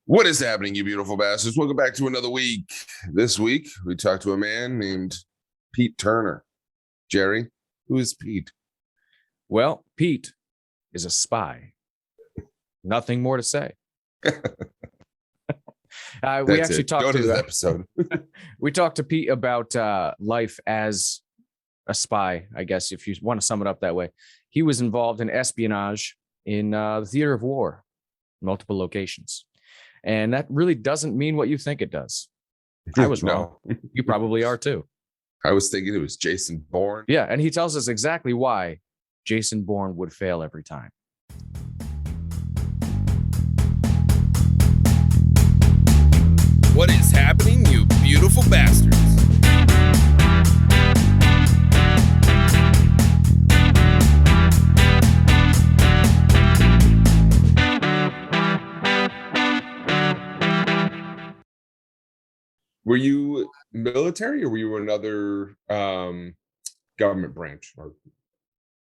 What is happening, you beautiful bastards? Welcome back to another week. This week, we talked to a man named Pete Turner. Jerry, who is Pete? Well, Pete is a spy. Nothing more to say. We actually talked to this episode. We talked to Pete about life as a spy, I guess, if you want to sum it up that way. He was involved in espionage in the theater of war, multiple locations. And that really doesn't mean what you think it does. I was wrong. You probably are too. I was thinking it was Jason Bourne. Yeah, and he tells us exactly why Jason Bourne would fail every time. What is happening, you beautiful bastards? Were you military or were you another government branch? Or?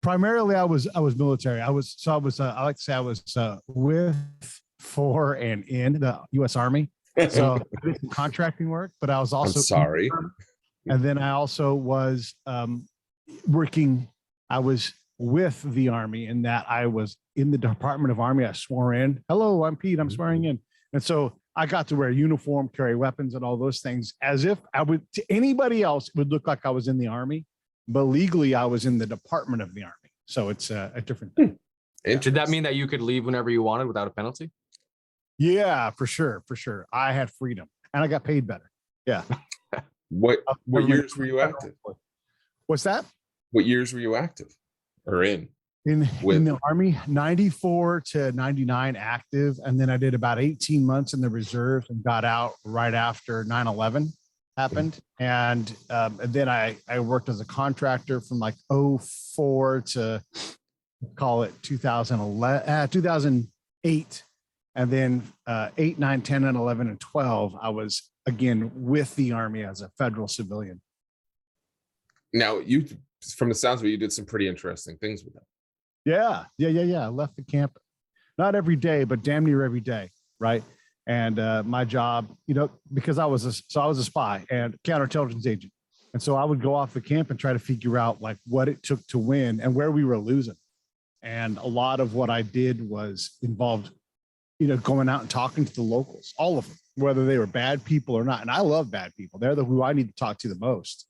Primarily, I was military. I like to say I was with, for, and in the U.S. Army. So I did some contracting work, but I was also and then I also was working. I was with the Army in that I was in the Department of Army. I swore in. Hello, I'm Pete. I'm swearing in, and so I got to wear a uniform, carry weapons, and all those things. As if I would to anybody else, it would look like I was in the Army, but legally I was in the Department of the Army. So it's a different thing. Did that mean that you could leave whenever you wanted without a penalty? Yeah, for sure. I had freedom and I got paid better. Yeah. What years were you active? What's that? What years were you active or in? In the Army, 94 to 99 active. And then I did about 18 months in the reserves and got out right after 9/11 happened. And then I worked as a contractor from like 04 to call it 2008. And then 8, 9, 10, and 11, and 12, I was again with the Army as a federal civilian. Now, you, from the sounds of it, you did some pretty interesting things with them. Yeah. I left the camp, not every day, but damn near every day, right? And my job, because I was a spy and counterintelligence agent, and so I would go off the camp and try to figure out like what it took to win and where we were losing. And a lot of what I did was involved going out and talking to the locals, all of them, whether they were bad people or not. And I love bad people. They're who I need to talk to the most.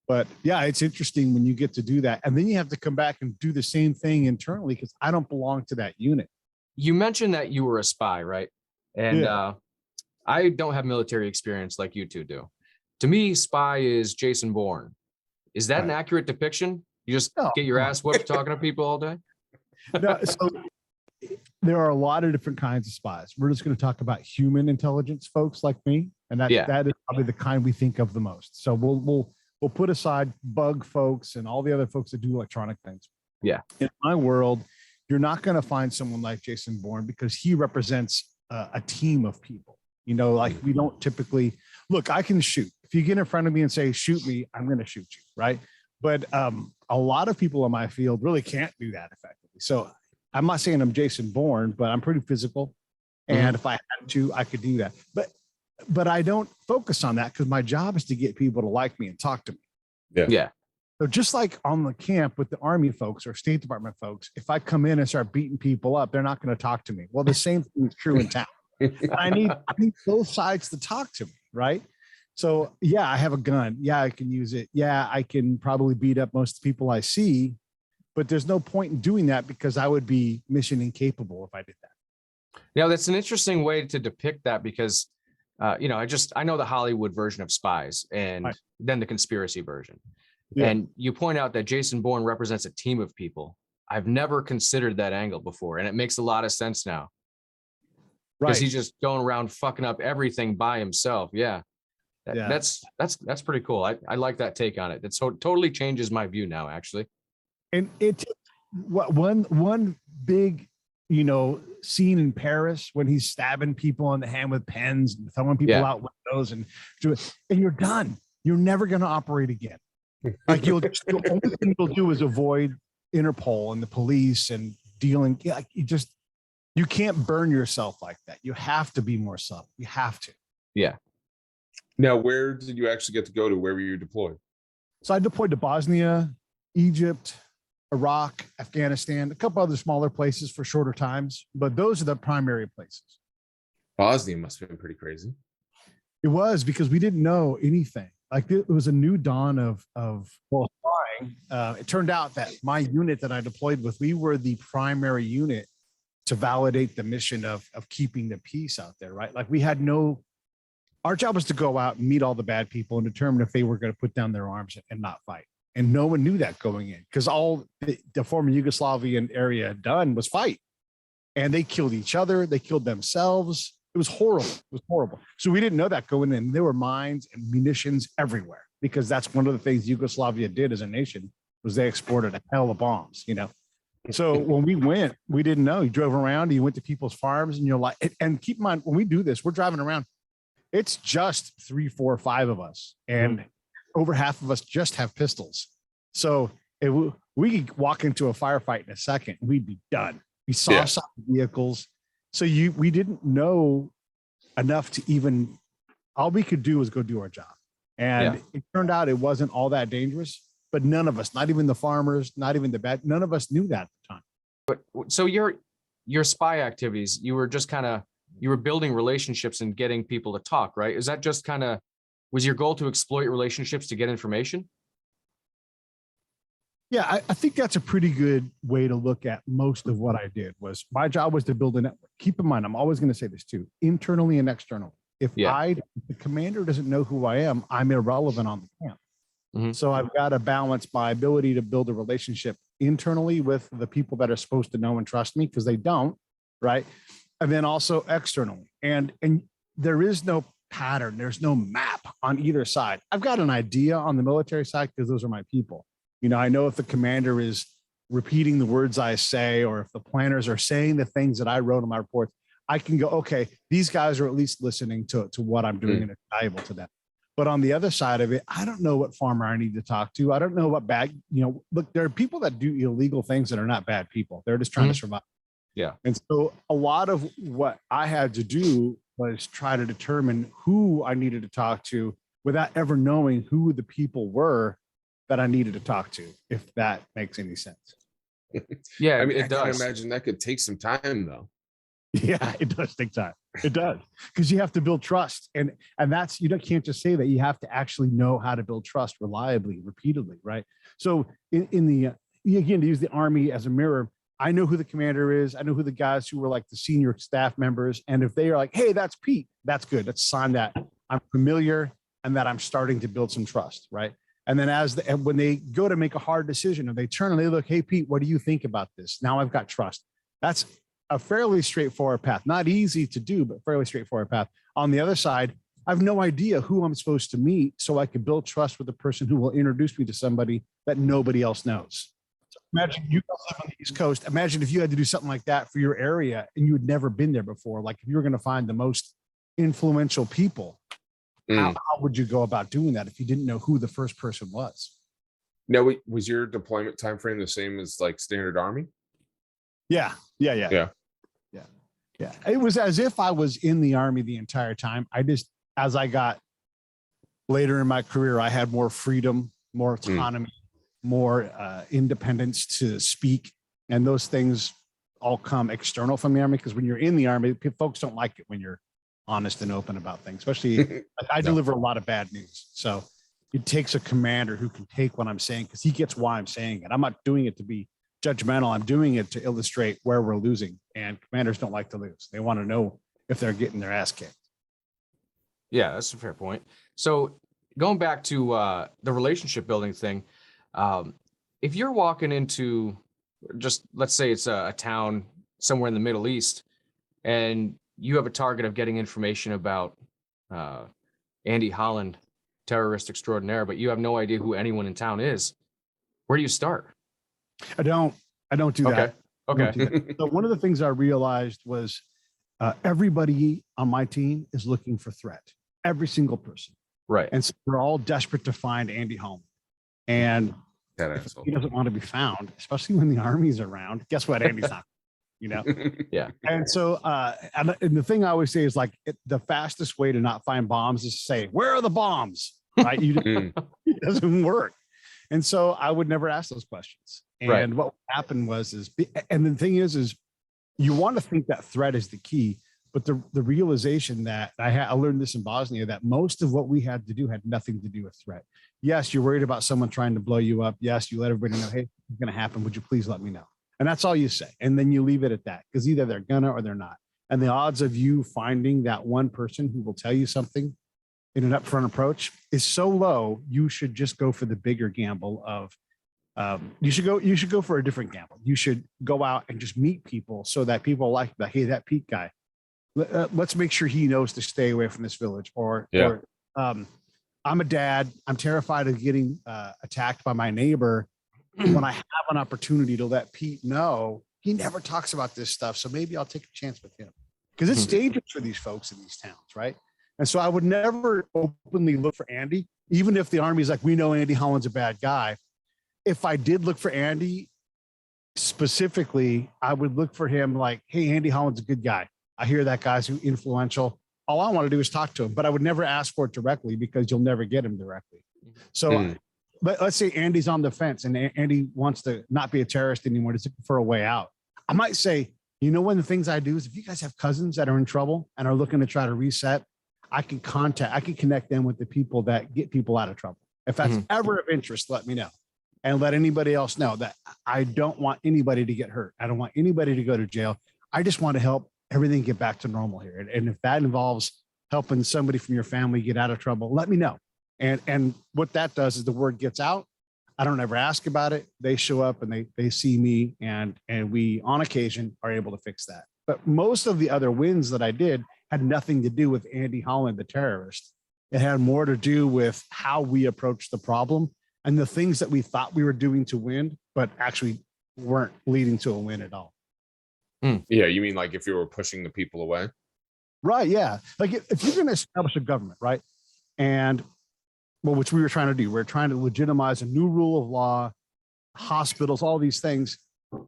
But yeah, it's interesting when you get to do that. And then you have to come back and do the same thing internally because I don't belong to that unit. You mentioned that you were a spy, right? And I don't have military experience like you two do. To me, spy is Jason Bourne. Is that an accurate depiction? You just get your ass whooped talking to people all day? No, so there are a lot of different kinds of spies. We're just going to talk about human intelligence folks like me, and that is probably the kind we think of the most. So we'll put aside bug folks and all the other folks that do electronic things. Yeah. In my world, you're not going to find someone like Jason Bourne because he represents a team of people. Like we don't typically look. I can shoot. If you get in front of me and say shoot me, I'm going to shoot you, right? But a lot of people in my field really can't do that effectively. So I'm not saying I'm Jason Bourne, but I'm pretty physical. And if I had to, I could do that. But I don't focus on that because my job is to get people to like me and talk to me. Yeah. So just like on the camp with the Army folks or State Department folks, if I come in and start beating people up, they're not going to talk to me. Well, the same thing is true in town. I need both sides to talk to me, right? So yeah, I have a gun. Yeah, I can use it. Yeah, I can probably beat up most of the people I see. But there's no point in doing that because I would be mission incapable if I did that. Yeah, that's an interesting way to depict that because, I know the Hollywood version of spies and then the conspiracy version. Yeah. And you point out that Jason Bourne represents a team of people. I've never considered that angle before, and it makes a lot of sense now. Because he's just going around fucking up everything by himself. Yeah. That's pretty cool. I like that take on it. It totally changes my view now, actually. And it one big, scene in Paris when he's stabbing people on the hand with pens and throwing people out windows and you're done. You're never going to operate again. Like the only thing you'll do is avoid Interpol and the police and dealing. Yeah, You can't burn yourself like that. You have to be more subtle. You have to. Yeah. Now, where did you actually get to go to? Where were you deployed? So I deployed to Bosnia, Egypt, Iraq, Afghanistan, a couple other smaller places for shorter times, but those are the primary places. Bosnia must have been pretty crazy. It was because we didn't know anything. Like it was a new dawn of flying. It turned out that my unit that I deployed with, we were the primary unit to validate the mission of keeping the peace out there, right? Like we had our job was to go out and meet all the bad people and determine if they were going to put down their arms and not fight. And no one knew that going in because all the former Yugoslavian area had done was fight. And they killed each other. They killed themselves. It was horrible. It was horrible. So we didn't know that going in. There were mines and munitions everywhere because that's one of the things Yugoslavia did as a nation was they exported a hell of bombs, So when we went, we didn't know. You drove around, you went to people's farms and you're like, and keep in mind, when we do this, we're driving around. It's just 3, 4, 5 of us. And over half of us just have pistols. So we could walk into a firefight in a second and we'd be done. We saw some vehicles. So we didn't know enough to even, all we could do was go do our job. And it turned out it wasn't all that dangerous, but none of us, not even the farmers, not even none of us knew that at the time. But so your spy activities, you were just you were building relationships and getting people to talk, right? Is that just was your goal to exploit relationships to get information? Yeah, I think that's a pretty good way to look at most of what I did. Was my job was to build a network. Keep in mind, I'm always going to say this too, internally and externally. If the commander doesn't know who I am, I'm irrelevant on the camp. Mm-hmm. So I've got to balance my ability to build a relationship internally with the people that are supposed to know and trust me because they don't, right? And then also externally. And there is no pattern. There's no map on either side. I've got an idea on the military side because those are my people. I know if the commander is repeating the words I say, or if the planners are saying the things that I wrote in my reports, I can go, okay, these guys are at least listening to what I'm doing and it's valuable to them. But on the other side of it, I don't know what farmer I need to talk to. I don't know what look, there are people that do illegal things that are not bad people. They're just trying to survive. Yeah. And so a lot of what I had to do was try to determine who I needed to talk to without ever knowing who the people were that I needed to talk to, if that makes any sense. Yeah, I mean, it does. I can imagine that could take some time though. Yeah, it does take time. It does, because you have to build trust, and that's can't just say that. You have to actually know how to build trust reliably, repeatedly, right? So in the again, to use the Army as a mirror, I know who the commander is. I know who the guys who were like the senior staff members, and if they are like, "Hey, that's Pete," that's good. That's a sign that I'm familiar and that I'm starting to build some trust, right? And then when they go to make a hard decision and they turn and they look, "Hey, Pete, what do you think about this?" Now I've got trust. That's a fairly straightforward path. Not easy to do, but fairly straightforward path. On the other side, I have no idea who I'm supposed to meet, so I can build trust with the person who will introduce me to somebody that nobody else knows. So imagine you guys live on the East Coast. Imagine if you had to do something like that for your area and you had never been there before. Like if you were going to find the most influential people, how would you go about doing that if you didn't know who the first person was? Now, was your deployment time frame the same as like standard Army? Yeah. It was as if I was in the Army the entire time. As I got later in my career, I had more freedom, more autonomy, more independence to speak. And those things all come external from the Army, because when you're in the Army, folks don't like it when you're honest and open about things, especially I deliver a lot of bad news. So it takes a commander who can take what I'm saying because he gets why I'm saying it. I'm not doing it to be judgmental. I'm doing it to illustrate where we're losing, and commanders don't like to lose. They want to know if they're getting their ass kicked. Yeah, that's a fair point. So going back to the relationship building thing, if you're walking into just, let's say it's a town somewhere in the Middle East, and you have a target of getting information about Andy Holland, terrorist extraordinaire, but you have no idea who anyone in town is, where do you start? I don't do that. Okay. So one of the things I realized was everybody on my team is looking for threat. Every single person. Right. And so we're all desperate to find Andy Holland. And That if asshole. he doesn't want to be found, especially when the Army's around, guess what? Andy's not. Yeah. And so, and the thing I always say is like the fastest way to not find bombs is to say, "Where are the bombs?" Right? It doesn't work. And so I would never ask those questions. And what happened was, and the thing is you want to think that threat is the key, but the realization that I learned this in Bosnia, that most of what we had to do had nothing to do with threat. Yes, you're worried about someone trying to blow you up. Yes, you let everybody know, hey, it's going to happen. Would you please let me know? And that's all you say. And then you leave it at that, because either they're gonna or they're not. And the odds of you finding that one person who will tell you something in an upfront approach is so low. You should just go for the bigger gamble of, you should go for a different gamble. You should go out and just meet people so that people are like, hey, that Pete guy, let's make sure he knows to stay away from this village. Or I'm a dad. I'm terrified of getting attacked by my neighbor. When I have an opportunity to let Pete know, he never talks about this stuff. So maybe I'll take a chance with him, because it's dangerous for these folks in these towns. Right. And so I would never openly look for Andy, even if the Army's like, we know Andy Holland's a bad guy. If I did look for Andy specifically, I would look for him like, hey, Andy Holland's a good guy. I hear that guy's influential. All I want to do is talk to him, but I would never ask for it directly, because you'll never get him directly. So but let's say Andy's on the fence and Andy wants to not be a terrorist anymore. He's looking for a way out. I might say, one of the things I do is, if you guys have cousins that are in trouble and are looking to try to reset, I can connect them with the people that get people out of trouble. If that's ever of interest, let me know, and let anybody else know that I don't want anybody to get hurt. I don't want anybody to go to jail. I just want to help everything get back to normal here. And if that involves helping somebody from your family get out of trouble, let me know. And what that does is the word gets out. I don't ever ask about it. They show up and they see me, and we on occasion are able to fix that. But most of the other wins that I did had nothing to do with Andy Holland, the terrorist. It had more to do with how we approached the problem and the things that we thought we were doing to win, but actually weren't leading to a win at all. Yeah, you mean like if you were pushing the people away? Right, yeah. Like if you're going to establish a government, right? And which we were trying to do. We're trying to legitimize a new rule of law, hospitals, all these things,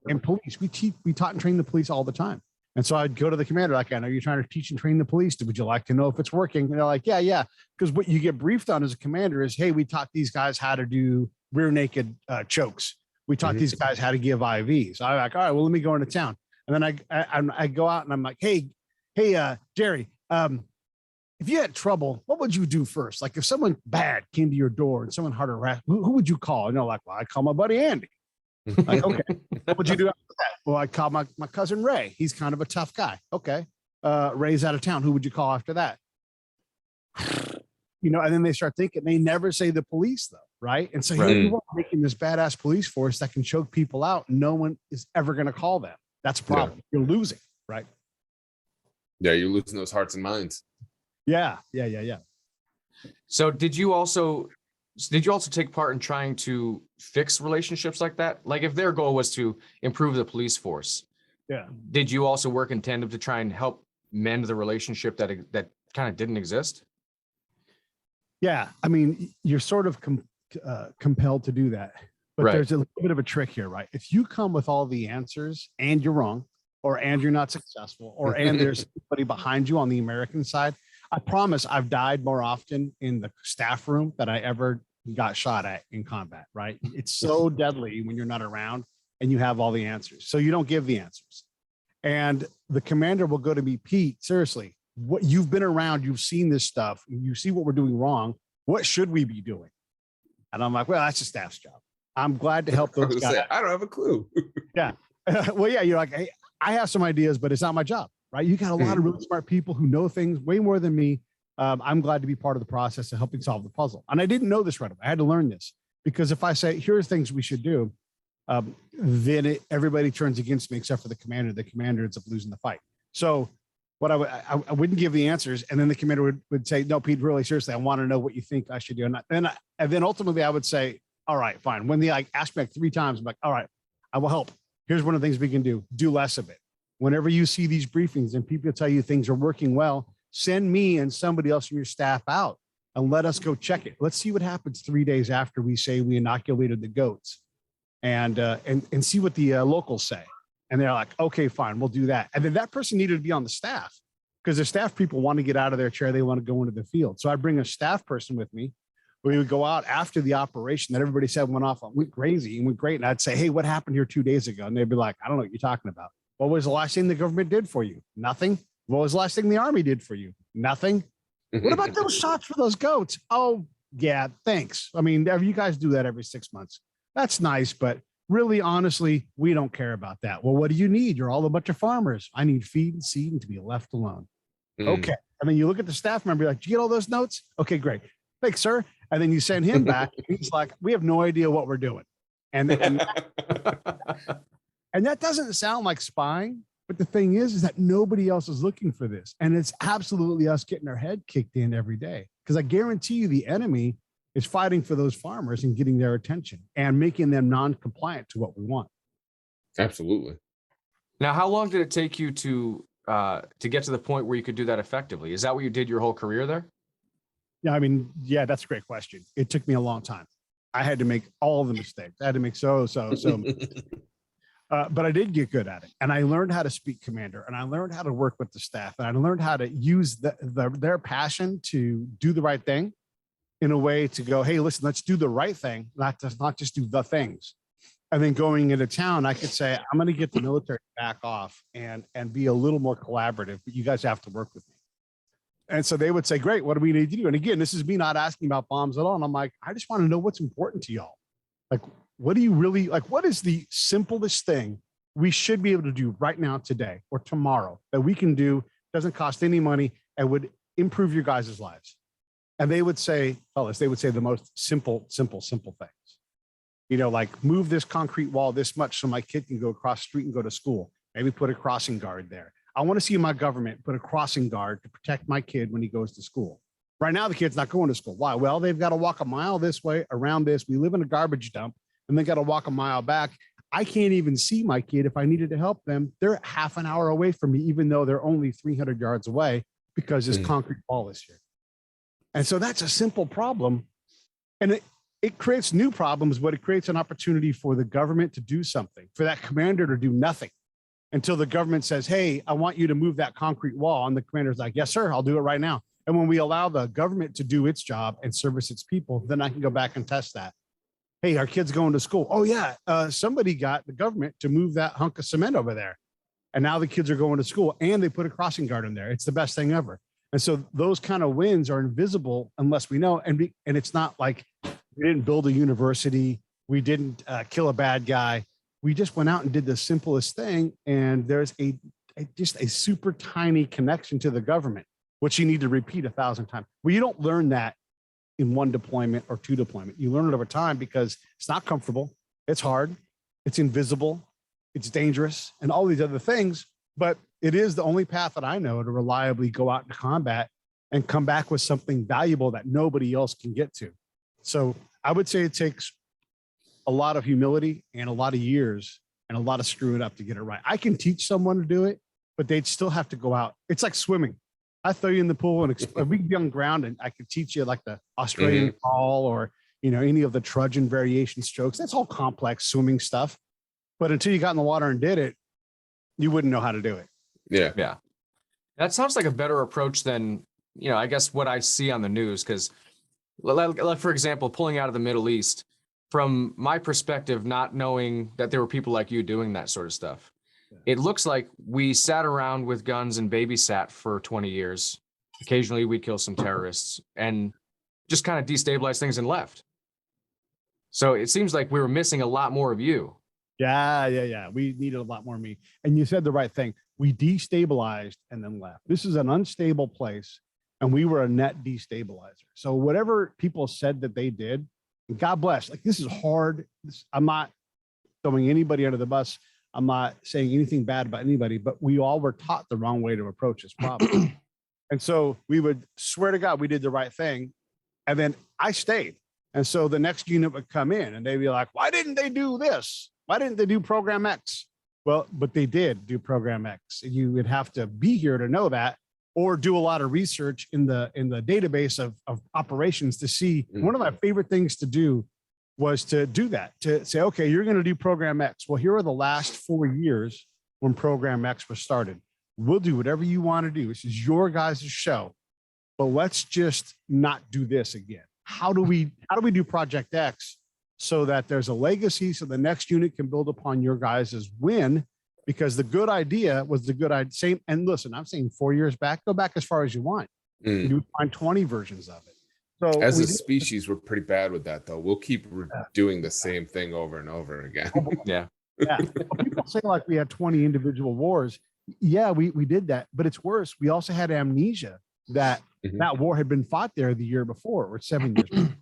and police. We taught and trained the police all the time. And so I'd go to the commander, like, I know you're trying to teach and train the police. Would you like to know if it's working? And they're like, yeah. Because what you get briefed on as a commander is, hey, we taught these guys how to do rear naked chokes. We taught these guys how to give IVs. I'm like, all right, well, let me go into town. And then I go out and I'm like, hey, Jerry, if you had trouble, what would you do first? Like if someone bad came to your door and someone hard harassed, who would you call? And they're like, well, I'd call my buddy Andy. Like, okay, what would you do after that? Well, I'd call my cousin Ray. He's kind of a tough guy. Okay. Ray's out of town. Who would you call after that? And then they start thinking, they never say the police though. Right. And so you're making this badass police force that can choke people out. No one is ever going to call them. That's a problem. Yeah. You're losing. Right. Yeah. You're losing those hearts and minds. Yeah. So did you also take part in trying to fix relationships like that? Like if their goal was to improve the police force, did you also work in tandem to try and help mend the relationship that kind of didn't exist? Yeah. I mean, you're sort of compelled to do that, but there's a little bit of a trick here, right? If you come with all the answers and you're wrong, and you're not successful, and there's somebody behind you on the American side, I promise I've died more often in the staff room than I ever got shot at in combat, right? It's so deadly when you're not around and you have all the answers. So you don't give the answers. And the commander will go to me, Pete, seriously, what you've been around, you've seen this stuff, you see what we're doing wrong. What should we be doing? And I'm like, well, that's the staff's job. I'm glad to help those guys. I don't have a clue. Yeah. Well, yeah, you're like, hey, I have some ideas, but it's not my job. Right? You got a lot of really smart people who know things way more than me. I'm glad to be part of the process of helping solve the puzzle. And I didn't know this right away. I had to learn this, because if I say, here's things we should do, then everybody turns against me except for the commander. The commander ends up losing the fight. So what I wouldn't give the answers. And then the commander would say, no, Pete, really seriously, I want to know what you think I should do. And then ultimately I would say, all right, fine. When they ask me 3 times, I'm like, all right, I will help. Here's one of the things we can do. Do less of it. Whenever you see these briefings and people tell you things are working well, send me and somebody else from your staff out and let us go check it. Let's see what happens 3 days after we say we inoculated the goats, and see what the locals say. And they're like, okay, fine, we'll do that. And then that person needed to be on the staff because the staff people want to get out of their chair. They want to go into the field. So I bring a staff person with me. We would go out after the operation that everybody said went crazy and went great. And I'd say, hey, what happened here 2 days ago? And they'd be like, I don't know what you're talking about. What was the last thing the government did for you? Nothing. What was the last thing the army did for you? Nothing. What about those shots for those goats? Oh, yeah, thanks. I mean, you guys do that every 6 months. That's nice, but really, honestly, we don't care about that. Well, what do you need? You're all a bunch of farmers. I need feed and seed and to be left alone. Okay. And then you look at the staff member, you're like, did you get all those notes? Okay, great. Thanks, sir. And then you send him back. He's like, we have no idea what we're doing. And that doesn't sound like spying. But the thing is that nobody else is looking for this. And it's absolutely us getting our head kicked in every day. Because I guarantee you the enemy is fighting for those farmers and getting their attention and making them non-compliant to what we want. Absolutely. Now, how long did it take you to get to the point where you could do that effectively? Is that what you did your whole career there? Yeah, I mean, yeah, that's a great question. It took me a long time. I had to make all the mistakes. I had to make so. But I did get good at it. And I learned how to speak commander, and I learned how to work with the staff, and I learned how to use their passion to do the right thing in a way to go, hey, listen, let's do the right thing, not just do the things. And then going into town, I could say, I'm going to get the military back off and be a little more collaborative, but you guys have to work with me. And so they would say, great, what do we need to do? And again, this is me not asking about bombs at all. And I'm like, I just want to know what's important to y'all. Like, what do you really like? What is the simplest thing we should be able to do right now, today, or tomorrow that we can do, doesn't cost any money, and would improve your guys' lives? And they would say, fellas, they would say the most simple things. You know, like move this concrete wall this much so my kid can go across the street and go to school. Maybe put a crossing guard there. I want to see my government put a crossing guard to protect my kid when he goes to school. Right now, the kid's not going to school. Why? Well, they've got to walk a mile this way, around this. We live in a garbage dump, and they got to walk a mile back. I can't even see my kid if I needed to help them. They're half an hour away from me, even though they're only 300 yards away because this concrete wall is here. And so that's a simple problem. And it creates new problems, but it creates an opportunity for the government to do something, for that commander to do nothing until the government says, hey, I want you to move that concrete wall. And the commander's like, yes, sir, I'll do it right now. And when we allow the government to do its job and service its people, then I can go back and test that. Hey, our kid's going to school. Oh, yeah, somebody got the government to move that hunk of cement over there. And now the kids are going to school and they put a crossing guard in there. It's the best thing ever. And so those kind of wins are invisible unless we know. And it's not like we didn't build a university. We didn't kill a bad guy. We just went out and did the simplest thing. And there's just a super tiny connection to the government, which you need to repeat 1,000 times. Well, you don't learn that in one deployment or two deployment. You learn it over time because it's not comfortable. It's hard. It's invisible. It's dangerous and all these other things. But it is the only path that I know to reliably go out into combat and come back with something valuable that nobody else can get to. So I would say it takes a lot of humility and a lot of years and a lot of screwing up to get it right. I can teach someone to do it, but they'd still have to go out. It's like swimming. I throw you in the pool and we can be on ground and I could teach you like the Australian crawl or, any of the trudgeon variation strokes. That's all complex swimming stuff. But until you got in the water and did it, you wouldn't know how to do it. Yeah. Yeah. That sounds like a better approach than, I guess what I see on the news. Because, for example, pulling out of the Middle East, from my perspective, not knowing that there were people like you doing that sort of stuff, it looks like we sat around with guns and babysat for 20 years. Occasionally we'd kill some terrorists and just kind of destabilize things and left. So it seems like we were missing a lot more of you. Yeah. We needed a lot more of me. And you said the right thing. We destabilized and then left. This is an unstable place, and we were a net destabilizer. So whatever people said that they did, God bless, like this is hard. I'm not throwing anybody under the bus. I'm not saying anything bad about anybody, but we all were taught the wrong way to approach this problem. And so we would swear to God, we did the right thing. And then I stayed. And so the next unit would come in and they'd be like, why didn't they do this? Why didn't they do program X? Well, but they did do program X. You would have to be here to know that, or do a lot of research in the database of operations to see. One of my favorite things to do was to do that, to say, okay, you're going to do program X. Well, here are the last 4 years when Program X was started. We'll do whatever you want to do. This is your guys' show, but let's just not do this again. How do we do Project X so that there's a legacy so the next unit can build upon your guys' win? Because the good idea was the good idea. Same. And listen, I'm saying 4 years back, go back as far as you want. You find 20 versions of it. So as a species, we're pretty bad with that, though. We'll keep doing the same thing over and over again. Yeah. Yeah. People say like we had 20 individual wars. Yeah, we did that, but it's worse. We also had amnesia that that war had been fought there the year before or 7 years before.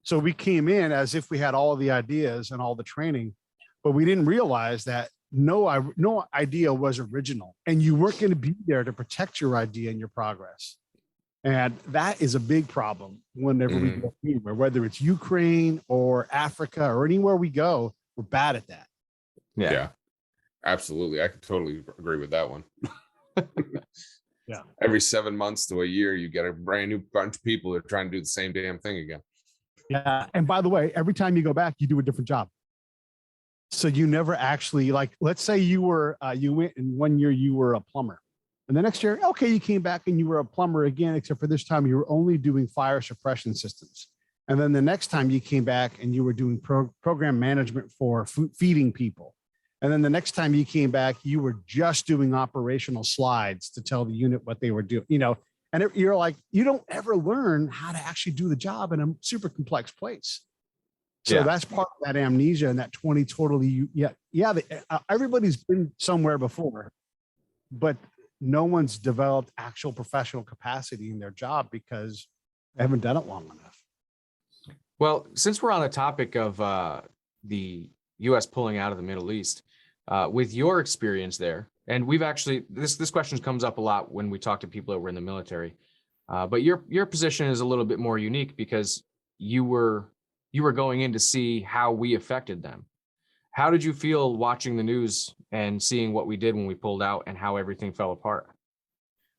So we came in as if we had all the ideas and all the training, but we didn't realize that no idea was original, and you weren't going to be there to protect your idea and your progress. And that is a big problem whenever we go anywhere, whether it's Ukraine or Africa or anywhere we go, we're bad at that. Yeah, absolutely. I can totally agree with that one. Yeah. Every 7 months to a year, you get a brand new bunch of people that are trying to do the same damn thing again. Yeah. And by the way, every time you go back, you do a different job. So you never actually, like, let's say you went in 1 year, you were a plumber. And the next year, okay, you came back and you were a plumber again, except for this time you were only doing fire suppression systems. And then the next time you came back and you were doing program management for feeding people. And then the next time you came back, you were just doing operational slides to tell the unit what they were doing, and you're like, you don't ever learn how to actually do the job in a super complex place. So that's part of that amnesia and that 20 totally, everybody's been somewhere before, but no one's developed actual professional capacity in their job because they haven't done it long enough. Well, since we're on the topic of the U.S. pulling out of the Middle East, with your experience there, and we've actually, this question comes up a lot when we talk to people that were in the military, but your position is a little bit more unique because you were going in to see how we affected them. How did you feel watching the news and seeing what we did when we pulled out and how everything fell apart?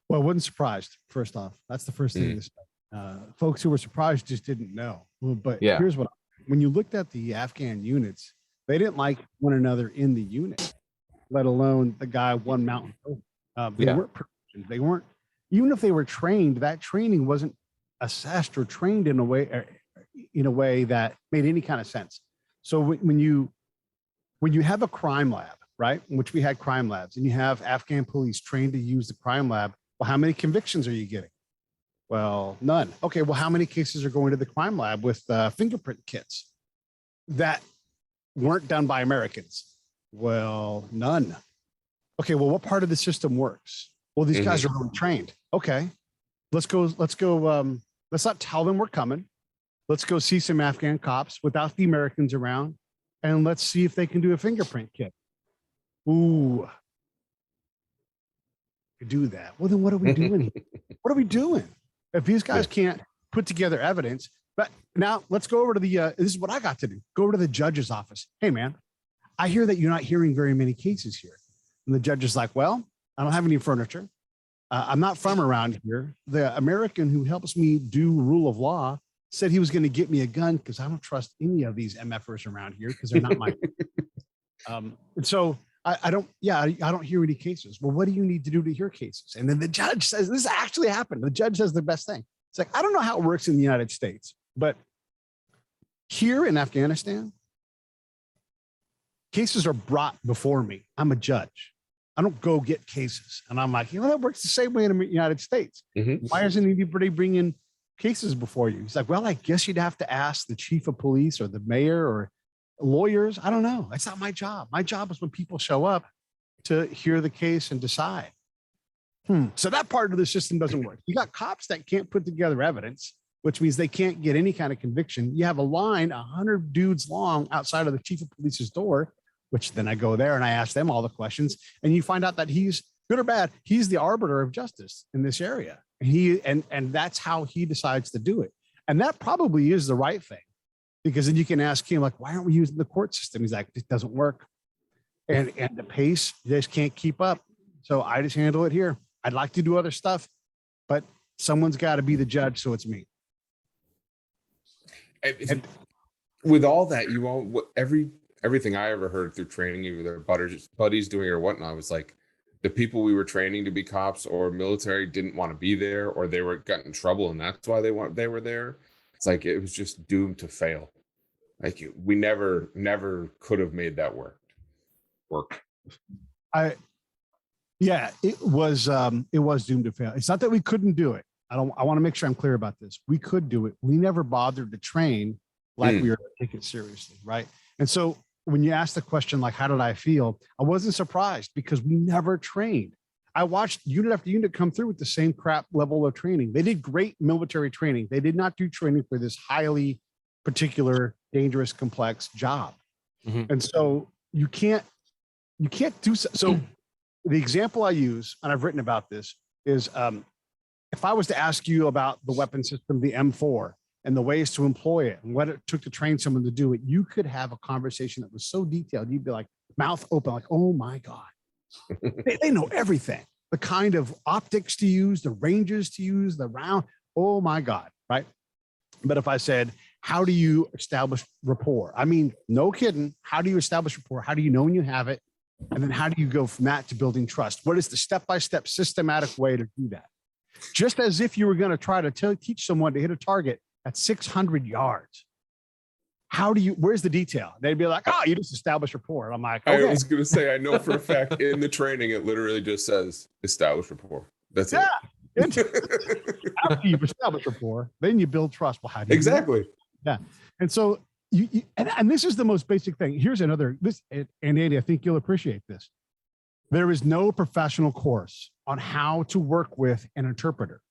Well, I wasn't surprised, first off. That's the first thing to say. Folks who were surprised just didn't know. But here's when you looked at the Afghan units, they didn't like one another in the unit, let alone the guy one mountain. They weren't, even if they were trained, that training wasn't assessed or trained in a way that made any kind of sense. So when you have a crime lab, right, in which we had crime labs, and you have Afghan police trained to use the crime lab, well, how many convictions are you getting? Well, none. Okay, well, how many cases are going to the crime lab with fingerprint kits that weren't done by Americans? Well, none. Okay, well, what part of the system works? Well, these guys are really trained. Okay, let's go. Let's not tell them we're coming. Let's go see some Afghan cops without the Americans around, and let's see if they can do a fingerprint kit. Ooh, do that. Well, then what are we doing here? What are we doing? If these guys can't put together evidence, but now let's go over to this is what I got to do. Go over to the judge's office. Hey, man, I hear that you're not hearing very many cases here. And the judge is like, well, I don't have any furniture. I'm not from around here. The American who helps me do rule of law said he was going to get me a gun because I don't trust any of these MFers around here because they're not my. And so I don't hear any cases. Well, what do you need to do to hear cases? And then the judge says, this actually happened. The judge says the best thing. It's like, I don't know how it works in the United States, but here in Afghanistan, cases are brought before me. I'm a judge. I don't go get cases. And I'm like, that works the same way in the United States. Why isn't anybody bringing cases before you? He's like, well, I guess you'd have to ask the chief of police or the mayor or lawyers. I don't know. That's not my job. My job is when people show up to hear the case and decide. So that part of the system doesn't work. You got cops that can't put together evidence, which means they can't get any kind of conviction. You have a line 100 dudes long outside of the chief of police's door, which then I go there and I ask them all the questions, and you find out that he's good or bad. He's the arbiter of justice in this area. And that's how he decides to do it. And that probably is the right thing, because then you can ask him, like, why aren't we using the court system? He's like, it doesn't work. And the pace, they just can't keep up. So I just handle it here. I'd like to do other stuff, but someone's got to be the judge. So it's me. And with all that, everything I ever heard through training, either their buddies doing it or whatnot, was like the people we were training to be cops or military didn't want to be there, or they were got in trouble, and that's why they were there. It's like it was just doomed to fail. Like we never could have made that work. Yeah, it was doomed to fail. It's not that we couldn't do it. I want to make sure I'm clear about this. We could do it. We never bothered to train like we were to take it seriously, right? And so when you ask the question, like, how did I feel? I wasn't surprised because we never trained. I watched unit after unit come through with the same crap level of training. They did great military training. They did not do training for this highly particular, dangerous, complex job. And so you can't do so. So the example I use, and I've written about this, is if I was to ask you about the weapon system, the M4, and the ways to employ it and what it took to train someone to do it, you could have a conversation that was so detailed. You'd be like mouth open, like, oh my God, they know everything. The kind of optics to use, the ranges to use, the round, oh my God, right? But if I said, how do you establish rapport? I mean, no kidding. How do you establish rapport? How do you know when you have it? And then how do you go from that to building trust? What is the step-by-step systematic way to do that? Just as if you were going to try to teach someone to hit a target at 600 yards. Where's the detail? They'd be like, oh, you just establish rapport. And I'm like, okay. I was going to say, I know for a fact in the training, it literally just says establish rapport. That's it. After you've established rapport, then you build trust. Well, how do you exactly? Yeah. And so and this is the most basic thing. Here's another, and Andy, I think you'll appreciate this. There is no professional course on how to work with an interpreter.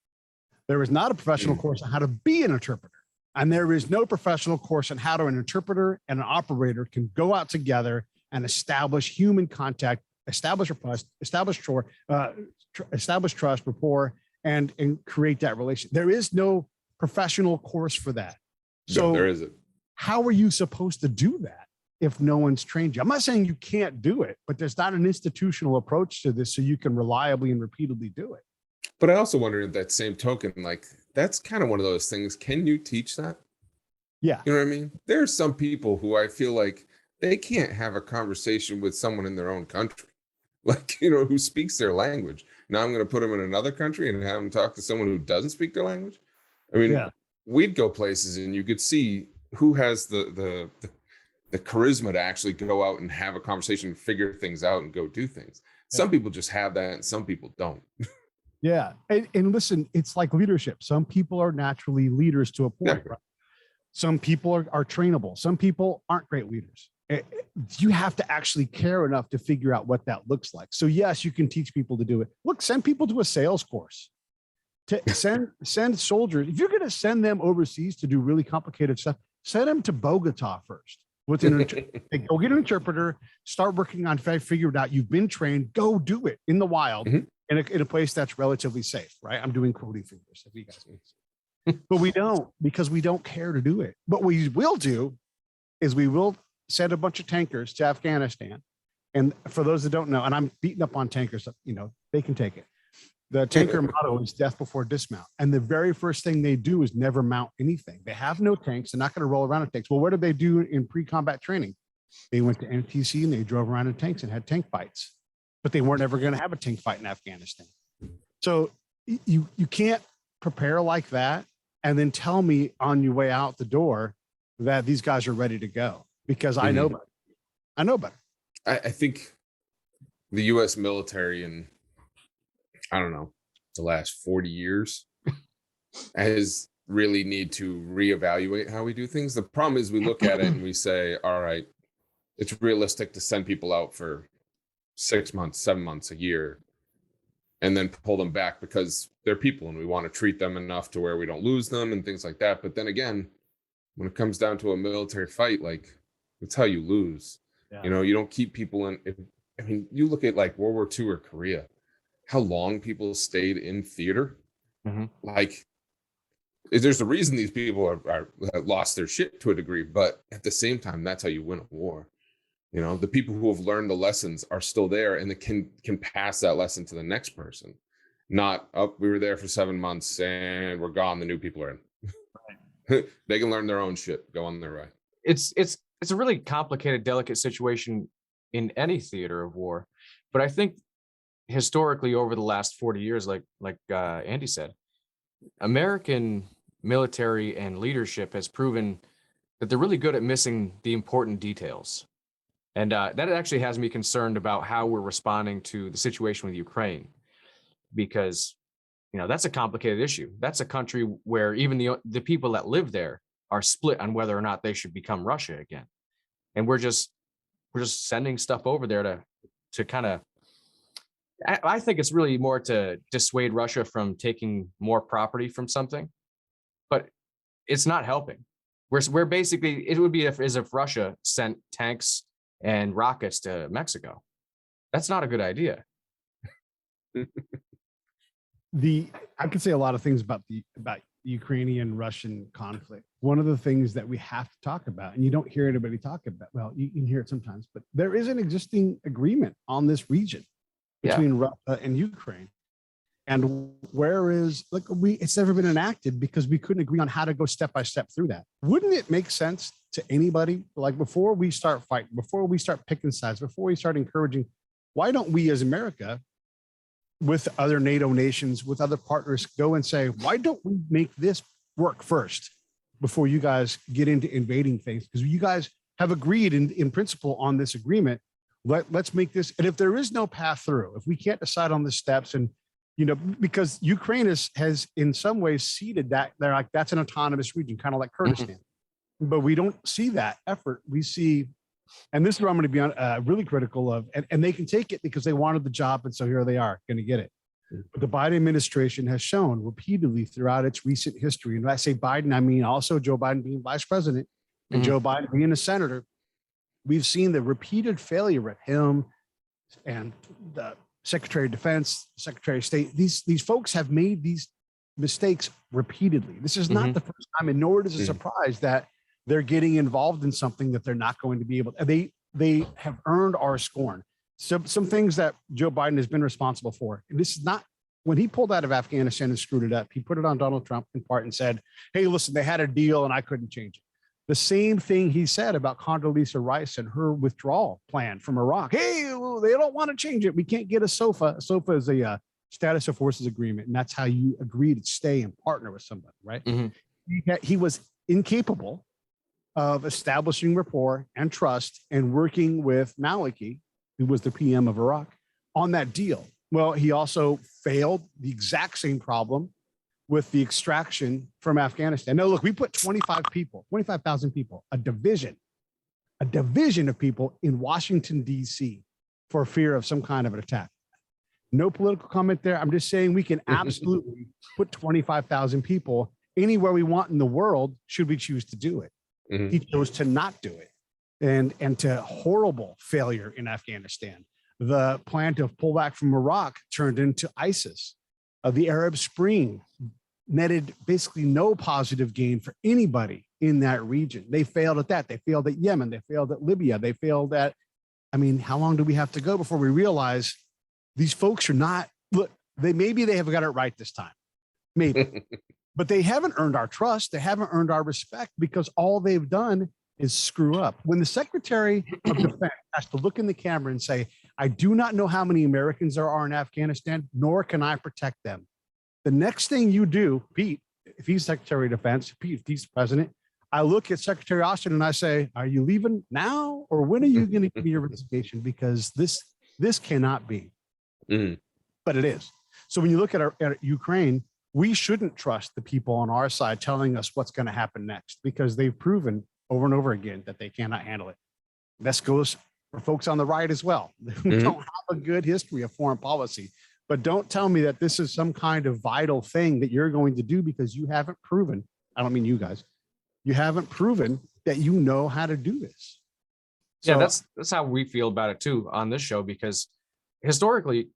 There is not a professional course on how to be an interpreter. And there is no professional course on how an interpreter and an operator can go out together and establish human contact, establish trust, rapport, and create that relation. There is no professional course for that. So no, there isn't. How are you supposed to do that if no one's trained you? I'm not saying you can't do it, but there's not an institutional approach to this so you can reliably and repeatedly do it. But I also wonder at that same token, like that's kind of one of those things. Can you teach that? Yeah. You know what I mean? There are some people who I feel like they can't have a conversation with someone in their own country, like, who speaks their language. Now I'm going to put them in another country and have them talk to someone who doesn't speak their language. I mean, we'd go places and you could see who has the charisma to actually go out and have a conversation, figure things out and go do things. Some people just have that and some people don't. Yeah. And listen, it's like leadership. Some people are naturally leaders to a point. Right? Some people are trainable. Some people aren't great leaders. You have to actually care enough to figure out what that looks like. So yes, you can teach people to do it. Look, send people to a sales course. Send soldiers. If you're going to send them overseas to do really complicated stuff, send them to Bogota first. Go get an interpreter, start working on figure it out. You've been trained, go do it in the wild in a place that's relatively safe, right? I'm doing quoting fingers if you guys can see. But we don't, because we don't care to do it. But what we will do is we will send a bunch of tankers to Afghanistan. And for those that don't know, and I'm beating up on tankers, they can take it. The tanker motto is death before dismount. And the very first thing they do is never mount anything. They have no tanks. They're not going to roll around in tanks. Well, what did they do in pre-combat training? They went to NTC and they drove around in tanks and had tank fights, but they weren't ever going to have a tank fight in Afghanistan. So you can't prepare like that and then tell me on your way out the door that these guys are ready to go, because I know better. I know better. I think the U.S. military and I don't know, the last 40 years has really need to reevaluate how we do things. The problem is we look at it and we say, all right, it's realistic to send people out for 6 months, 7 months, a year, and then pull them back because they're people and we want to treat them enough to where we don't lose them and things like that. But then again, when it comes down to a military fight, like that's how you lose. Yeah. You don't keep people in. I mean, you look at like World War II or Korea, how long people stayed in theater. Like there's a reason these people are lost their shit to a degree, but at the same time, that's how you win a war. The people who have learned the lessons are still there and they can pass that lesson to the next person. Not, we were there for 7 months and we're gone. The new people are in. Right. They can learn their own shit, go on their way. It's it's a really complicated, delicate situation in any theater of war. But I think historically over the last 40 years, like Andy said, American military and leadership has proven that they're really good at missing the important details. And that actually has me concerned about how we're responding to the situation with Ukraine, because, that's a complicated issue. That's a country where even the people that live there are split on whether or not they should become Russia again. And we're just sending stuff over there to kind of, I think it's really more to dissuade Russia from taking more property from something, but it's not helping. We're basically, it would be as if Russia sent tanks and rockets to Mexico. That's not a good idea. I could say a lot of things about Ukrainian Russian conflict. One of the things that we have to talk about, and you don't hear anybody talk about, well, you can hear it sometimes, but there is an existing agreement on this region between Russia and Ukraine. And it's never been enacted because we couldn't agree on how to go step by step through that. Wouldn't it make sense to anybody, like, before we start fighting, before we start picking sides, before we start encouraging, why don't we as America, with other NATO nations, with other partners, go and say, why don't we make this work first before you guys get into invading things? Because you guys have agreed in principle on this agreement. Let's make this. And if there is no path through, if we can't decide on the steps, and because Ukraine has in some ways ceded that, they're like, that's an autonomous region, kind of like Kurdistan. Mm-hmm. But we don't see that effort. We see, and this is where I'm going to be really critical of, and they can take it because they wanted the job, and so here they are going to get it. But the Biden administration has shown repeatedly throughout its recent history, and when I say Biden, I mean also Joe Biden being vice president and Joe Biden being a senator, we've seen the repeated failure of him and the Secretary of Defense, Secretary of State. These folks have made these mistakes repeatedly. This is not the first time, and nor is it a surprise that they're getting involved in something that they're not going to be able to. They have earned our scorn. So some things that Joe Biden has been responsible for, and this is not, when he pulled out of Afghanistan and screwed it up, he put it on Donald Trump in part and said, hey, listen, they had a deal and I couldn't change it. The same thing he said about Condoleezza Rice and her withdrawal plan from Iraq. Hey, they don't want to change it. We can't get a SOFA. A SOFA is a status of forces agreement, and that's how you agree to stay and partner with somebody, right? He was incapable of establishing rapport and trust and working with Maliki, who was the PM of Iraq, on that deal. Well, he also failed the exact same problem with the extraction from Afghanistan. No, look, we put 25,000 people, a division of people in Washington, D.C. for fear of some kind of an attack. No political comment there. I'm just saying we can absolutely put 25,000 people anywhere we want in the world should we choose to do it. He chose to not do it, and to horrible failure in Afghanistan. The plan to pull back from Iraq turned into ISIS. The Arab Spring netted basically no positive gain for anybody in that region. They failed at that. They failed at Yemen. They failed at Libya. They failed at, how long do we have to go before we realize these folks are not, look, maybe they have got it right this time. Maybe. But they haven't earned our trust. They haven't earned our respect because all they've done is screw up. When the Secretary of Defense has to look in the camera and say, I do not know how many Americans there are in Afghanistan, nor can I protect them. The next thing you do, Pete, if he's Secretary of Defense, Pete, if he's president, I look at Secretary Austin and I say, are you leaving now? Or when are you going to give me your resignation? Because this cannot be. But it is. So when you look at Ukraine, we shouldn't trust the people on our side telling us what's going to happen next, because they've proven over and over again that they cannot handle it. This goes for folks on the right as well. They don't have a good history of foreign policy. But don't tell me that this is some kind of vital thing that you're going to do, because you haven't proven, I don't mean you guys, you haven't proven that you know how to do this. So, yeah, that's how we feel about it too on this show, because historically,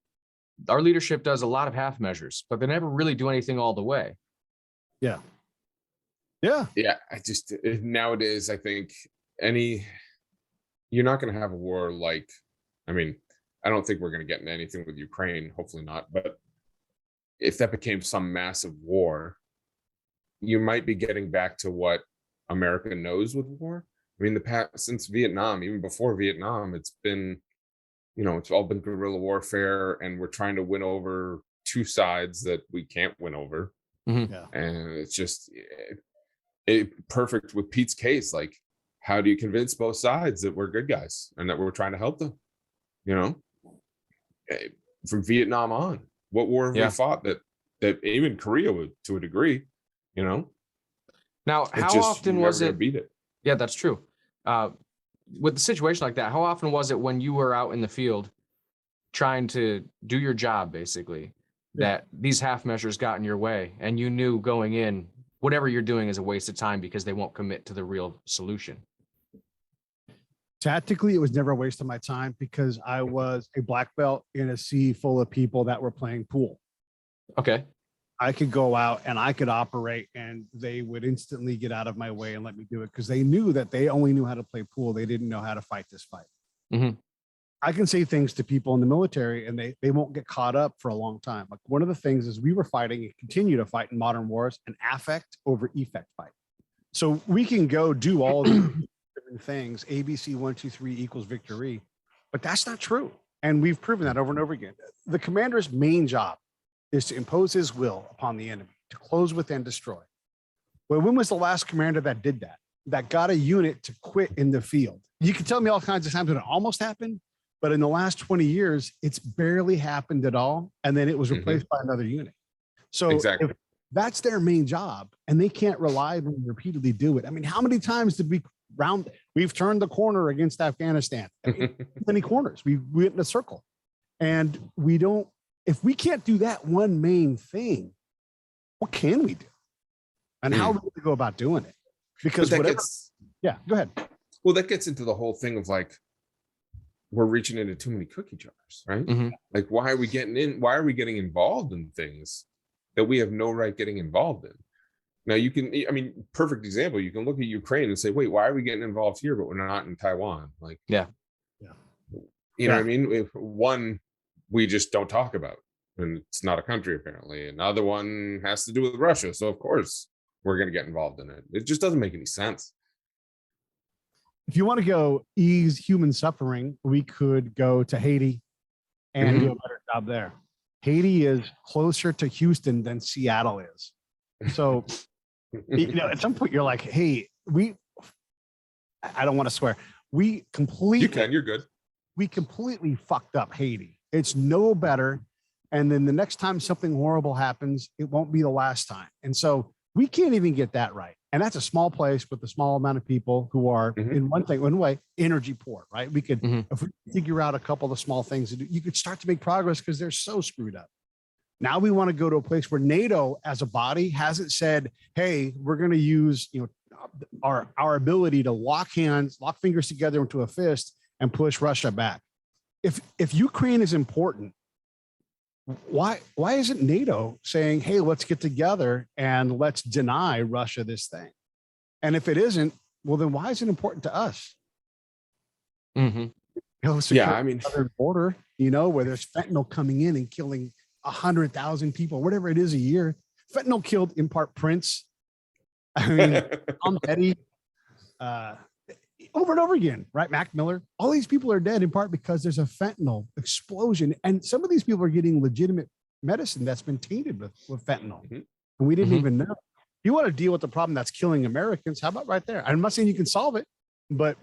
our leadership does a lot of half measures, but they never really do anything all the way. Yeah. I just, nowadays, I think you're not going to have a war like, I don't think we're going to get into anything with Ukraine, hopefully not. But if that became some massive war, you might be getting back to what America knows with war, I mean, the past since Vietnam, even before Vietnam, it's been, it's all been guerrilla warfare, and we're trying to win over two sides that we can't win over. Mhm. Yeah. And it's just perfect with Pete's case. Like, how do you convince both sides that we're good guys and that we're trying to help them? You know, Eh, from Vietnam on, what war have we Yeah. fought that even Korea would, to a degree, you know, Now, it how just often you're was never gonna it? beat it. Yeah, that's true. Uh, with the situation like that, how often was it when you were out in the field trying to do your job, basically, Yeah. that these half measures got in your way and you knew going in, whatever you're doing is a waste of time because they won't commit to the real solution? Tactically, it was never a waste of my time because I was a black belt in a sea full of people that were playing pool. Okay. I could go out and I could operate and they would instantly get out of my way and let me do it because they knew that they only knew how to play pool. They didn't know how to fight this fight. Mhm. I can say things to people in the military and they won't get caught up for a long time. Like one of the things is we were fighting and continue to fight in modern wars an affect over effect fight. So we can go do all these different things. ABC 1, 2, 3 equals victory, but that's not true. And we've proven that over and over again. The commander's main job is to impose his will upon the enemy, to close with and destroy. Well, when was the last commander that did that? That got a unit to quit in the field? You can tell me all kinds of times when it almost happened, but in the last 20 years, it's barely happened at all. And then it was replaced by another unit. So Exactly. if that's their main job and they can't reliably repeatedly do it. I mean, how many times did we've turned the corner against Afghanistan? I mean, many corners. We went in a circle and if we can't do that one main thing, what can we do? And how do we go about doing it? Because yeah, go ahead. Well, that gets into the whole thing of like, we're reaching into too many cookie jars, right? Mhm. Like, why are we getting involved in things that we have no right getting involved in? Now perfect example, you can look at Ukraine and say, wait, why are we getting involved here, but we're not in Taiwan? Like, Yeah. you know what I mean? If one, we just don't talk about, and it's not a country apparently. Another one has to do with Russia. So of course we're going to get involved in it. It just doesn't make any sense. If you want to go ease human suffering, we could go to Haiti and do a better job there. Haiti is closer to Houston than Seattle is. So, at some point you're like, hey, I don't want to swear. You're good. We completely fucked up Haiti. It's no better. And then the next time something horrible happens, it won't be the last time. And so we can't even get that right. And that's a small place with a small amount of people who are in one way, energy poor, right? We could, if we figure out a couple of the small things, you could start to make progress because they're so screwed up. Now we want to go to a place where NATO as a body hasn't said, hey, we're going to use, our ability to lock fingers together into a fist and push Russia back. If Ukraine is important, why isn't NATO saying, hey, let's get together and let's deny Russia this thing? And if it isn't, well, then why is it important to us? Southern border, where there's fentanyl coming in and killing 100,000 people, whatever it is a year. Fentanyl killed in part Prince. I mean, Tom Petty, over and over again, right? Mac Miller. All these people are dead in part because there's a fentanyl explosion. And some of these people are getting legitimate medicine that's been tainted with fentanyl. And we didn't even know. You want to deal with the problem that's killing Americans? How about right there? I'm not saying you can solve it, but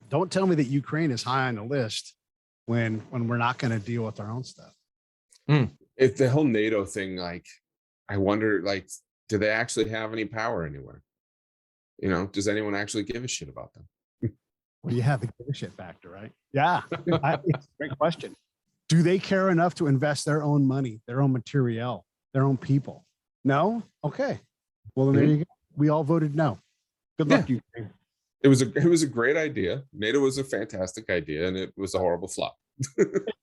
don't tell me that Ukraine is high on the list when we're not going to deal with our own stuff. If the whole NATO thing, like, I wonder, like, do they actually have any power anywhere? Does anyone actually give a shit about them? Well, you have the give a shit factor, right? Yeah. It's a great question. Do they care enough to invest their own money, their own material, their own people? No? Okay. Well, then there you go. We all voted no. Good luck, Ukraine. It was a great idea. NATO was a fantastic idea, and it was a horrible flop.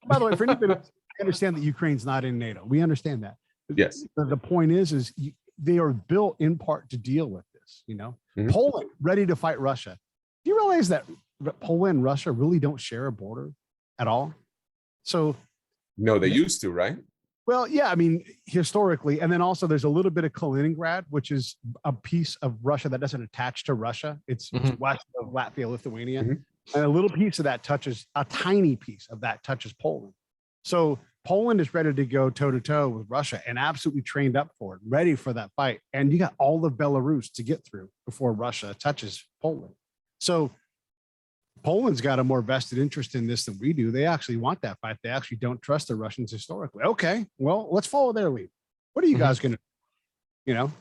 By the way, for anybody, I understand that Ukraine's not in NATO. We understand that. Yes. The point is they are built in part to deal with this. Poland ready to fight Russia. Do you realize that Poland and Russia really don't share a border at all? So no, they used to, right? Well, yeah, I mean, historically, and then also there's a little bit of Kaliningrad, which is a piece of Russia that doesn't attach to Russia. It's west of Latvia, Lithuania. Mhm. And a little piece of that touches, a tiny piece of that touches Poland. So Poland is ready to go toe to toe with Russia and absolutely trained up for it, ready for that fight. And you got all of Belarus to get through before Russia touches Poland. So Poland's got a more vested interest in this than we do. They actually want that fight. They actually don't trust the Russians historically. Okay, well, let's follow their lead. What are you guys going to, you know?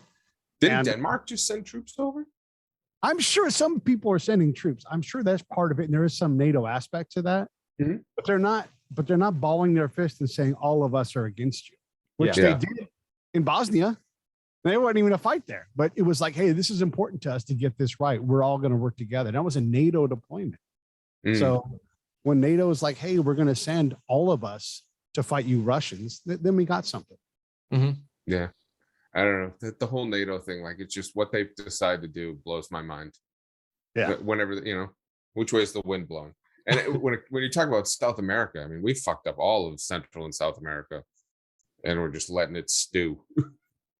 Didn't Denmark just send troops over? I'm sure some people are sending troops. I'm sure that's part of it. And there is some NATO aspect to that, but they're not balling their fist and saying all of us are against you, which they did in Bosnia. They weren't even a fight there, but it was like, hey, this is important to us to get this right. We're all going to work together. That was a NATO deployment. So when NATO is like, hey, we're going to send all of us to fight you Russians, then we got something. Yeah. I don't know. The whole NATO thing, like, it's just what they've decided to do blows my mind. Yeah. Whenever, which way is the wind blowing? And when you talk about South America, I mean, we fucked up all of Central and South America and we're just letting it stew.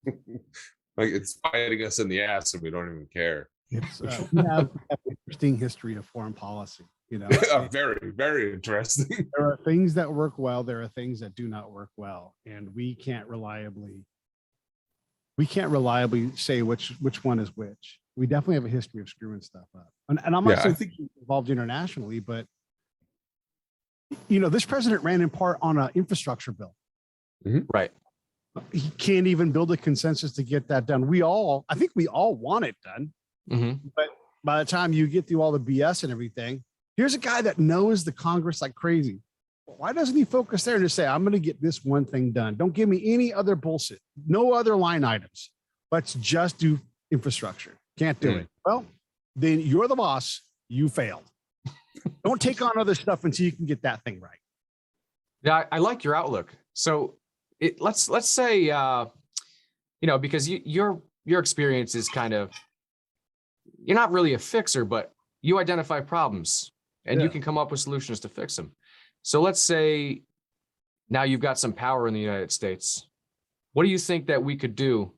Like, it's biting us in the ass and we don't even care. It's, we have an interesting history of foreign policy. Very, very interesting. There are things that work well. There are things that do not work well. And we can't reliably say which one is which. We definitely have a history of screwing stuff up. And I'm not saying involved internationally, but this president ran in part on an infrastructure bill. Right. He can't even build a consensus to get that done. I think we all want it done. But by the time you get through all the BS and everything, here's a guy that knows the Congress like crazy. Why doesn't he focus there and just say, I'm going to get this one thing done? Don't give me any other bullshit. No other line items. Let's just do infrastructure. Can't do it. Well, then you're the boss. You failed. Don't take on other stuff until you can get that thing right. Yeah, I like your outlook. So let's say, because your experience is kind of, you're not really a fixer, but you identify problems and you can come up with solutions to fix them. So let's say now you've got some power in the United States. What do you think that we could do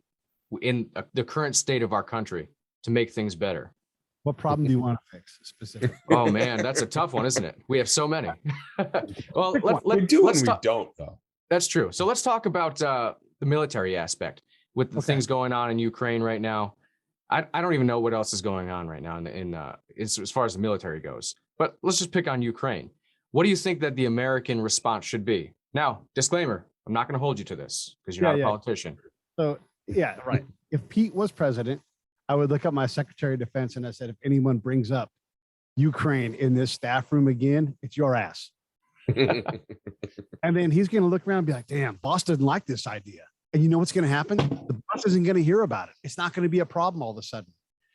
in the current state of our country to make things better? What problem do you want to fix specifically? Oh man, that's a tough one, isn't it? We have so many. Well, we don't though. That's true. So let's talk about the military aspect with the things going on in Ukraine right now. I don't even know what else is going on right now as far as the military goes. But let's just pick on Ukraine. What do you think that the American response should be? Now, disclaimer, I'm not going to hold you to this because you're not a politician. So, yeah, right. If Pete was president, I would look up my Secretary of Defense and I said, if anyone brings up Ukraine in this staff room again, it's your ass. And then he's going to look around and be like, damn, boss didn't like this idea. And you know what's going to happen? The boss isn't going to hear about it. It's not going to be a problem all of a sudden.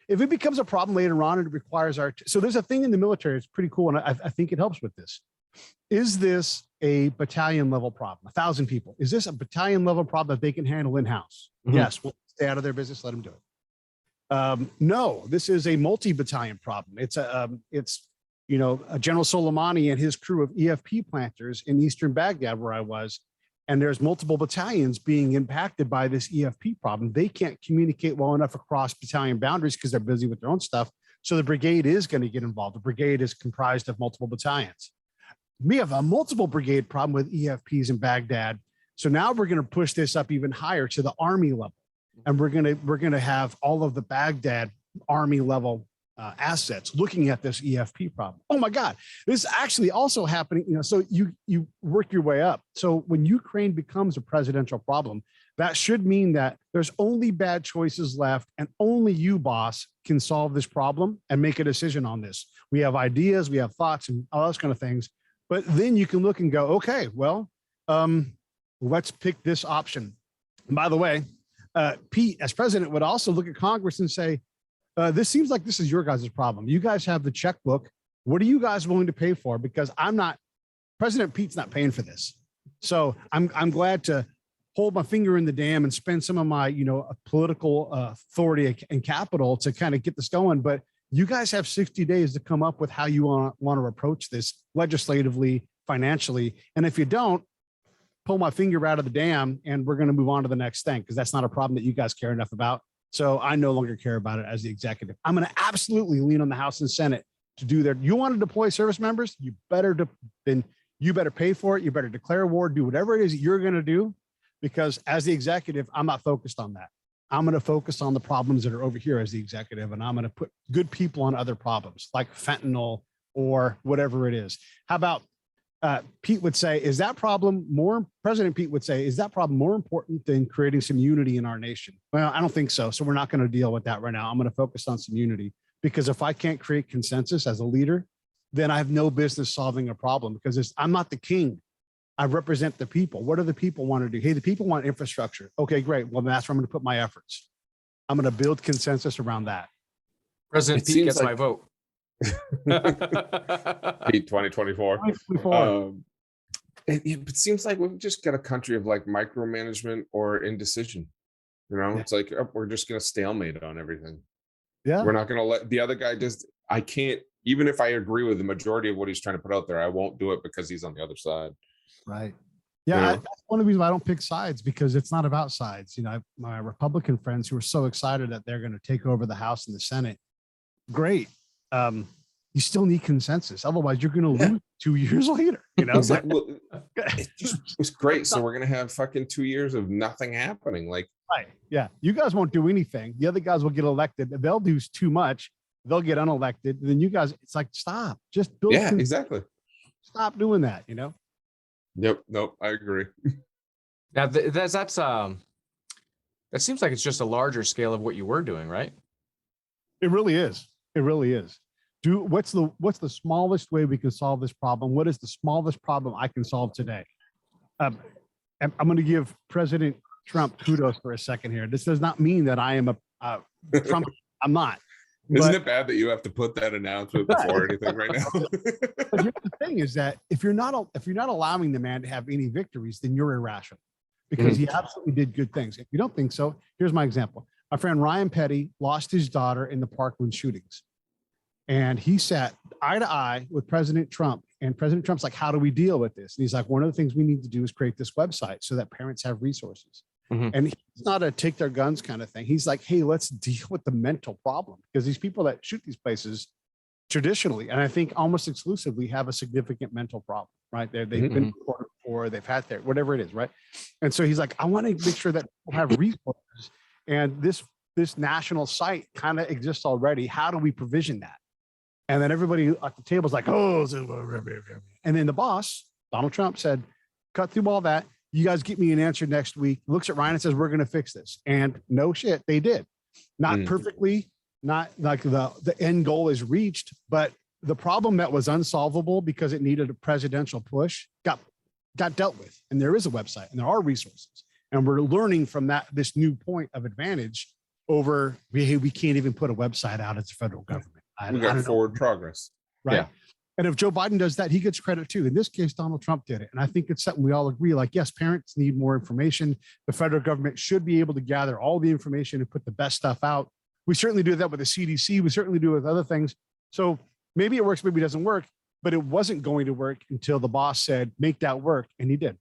If it becomes a problem later on, it requires so there's a thing in the military. It's pretty cool. And I think it helps with this. Is this a battalion level problem? 1,000 people. Is this a battalion level problem that they can handle in-house? Yes. We'll stay out of their business. Let them do it. No, this is a multi-battalion problem. It's a General Soleimani and his crew of EFP planters in Eastern Baghdad, where I was, and there's multiple battalions being impacted by this EFP problem. They can't communicate well enough across battalion boundaries because they're busy with their own stuff. So the brigade is going to get involved. The brigade is comprised of multiple battalions. We have a multiple brigade problem with EFPs in Baghdad. So now we're going to push this up even higher to the army level. And we're going to have all of the Baghdad army level assets looking at this EFP problem. Oh my God, this is actually also happening. So you work your way up. So when Ukraine becomes a presidential problem, that should mean that there's only bad choices left and only you, boss, can solve this problem and make a decision on this. We have ideas, we have thoughts and all those kind of things. But then you can look and go, okay, well, let's pick this option. And by the way, Pete, as president, would also look at Congress and say, this seems like this is your guys' problem. You guys have the checkbook. What are you guys willing to pay for? Because President Pete's not paying for this. So I'm glad to hold my finger in the dam and spend some of my, political authority and capital to kind of get this going. But you guys have 60 days to come up with how you want to approach this legislatively, financially. And if you don't, pull my finger out of the dam and we're going to move on to the next thing because that's not a problem that you guys care enough about. So I no longer care about it as the executive. I'm going to absolutely lean on the House and Senate to do their. You want to deploy service members? You better pay for it. You better declare war. Do whatever it is that you're going to do, because as the executive, I'm not focused on that. I'm going to focus on the problems that are over here as the executive, and I'm going to put good people on other problems like fentanyl or whatever it is. How about Pete would say, is that problem more, President Pete would say, is that problem more important than creating some unity in our nation? Well, I don't think so. So we're not going to deal with that right now. I'm going to focus on some unity, because if I can't create consensus as a leader, then I have no business solving a problem, because I'm not the king. I represent the people. What do the people want to do? Hey, the people want infrastructure. Okay, great. Well, that's where I'm going to put my efforts. I'm going to build consensus around that. President Pete gets my vote. Pete 2024. It seems like we've just got a country of like micromanagement or indecision. You know, it's like we're just going to stalemate on everything. Yeah, we're not going to let the other guy just. I can't, even if I agree with the majority of what he's trying to put out there, I won't do it because he's on the other side. Right. Yeah, that's one of the reasons I don't pick sides, because it's not about sides. You know, my Republican friends who are so excited that they're going to take over the House and the Senate. Great. You still need consensus. Otherwise, you're going to lose 2 years later. You know, exactly. Well, it was great. So we're going to have fucking 2 years of nothing happening. Like, right. Yeah. You guys won't do anything. The other guys will get elected. They'll do too much. They'll get unelected. And then you guys, it's like, stop. Just build. Yeah, exactly. Stop doing that. You know. Yep. Nope. I agree. Now that seems like it's just a larger scale of what you were doing, right? It really is. It really is. What's the smallest way we can solve this problem? What is the smallest problem I can solve today? I'm going to give President Trump kudos for a second here. This does not mean that I am a Trump. I'm not. Isn't it bad that you have to put that announcement before anything right now? But here's the thing: is that if you're not allowing the man to have any victories, then you're irrational, because he absolutely did good things. If you don't think so, here's my example. My friend Ryan Petty lost his daughter in the Parkland shootings, and he sat eye to eye with President Trump. And President Trump's like, "How do we deal with this?" And he's like, "One of the things we need to do is create this website so that parents have resources." And he's not a take their guns kind of thing. He's like, hey, let's deal with the mental problem, because these people that shoot these places traditionally, and I think almost exclusively, have a significant mental problem, right? They've been reported before, they've had their, whatever it is, right? And so he's like, I want to make sure that people have resources, and this national site kind of exists already. How do we provision that? And then everybody at the table is like, oh, and then the boss, Donald Trump, said, cut through all that. You guys get me an answer next week. Looks at Ryan and says, we're going to fix this. And no shit, they did. Not perfectly, not like the end goal is reached, but the problem that was unsolvable because it needed a presidential push got dealt with. And there is a website and there are resources. And we're learning from this new point of advantage over, we can't even put a website out as a federal government. We got forward progress. Right. Yeah. And if Joe Biden does that, he gets credit too. In this case, Donald Trump did it. And I think it's something we all agree, like, yes, parents need more information. The federal government should be able to gather all the information and put the best stuff out. We certainly do that with the CDC. We certainly do it with other things. So maybe it works, maybe it doesn't work, but it wasn't going to work until the boss said, make that work. And he did.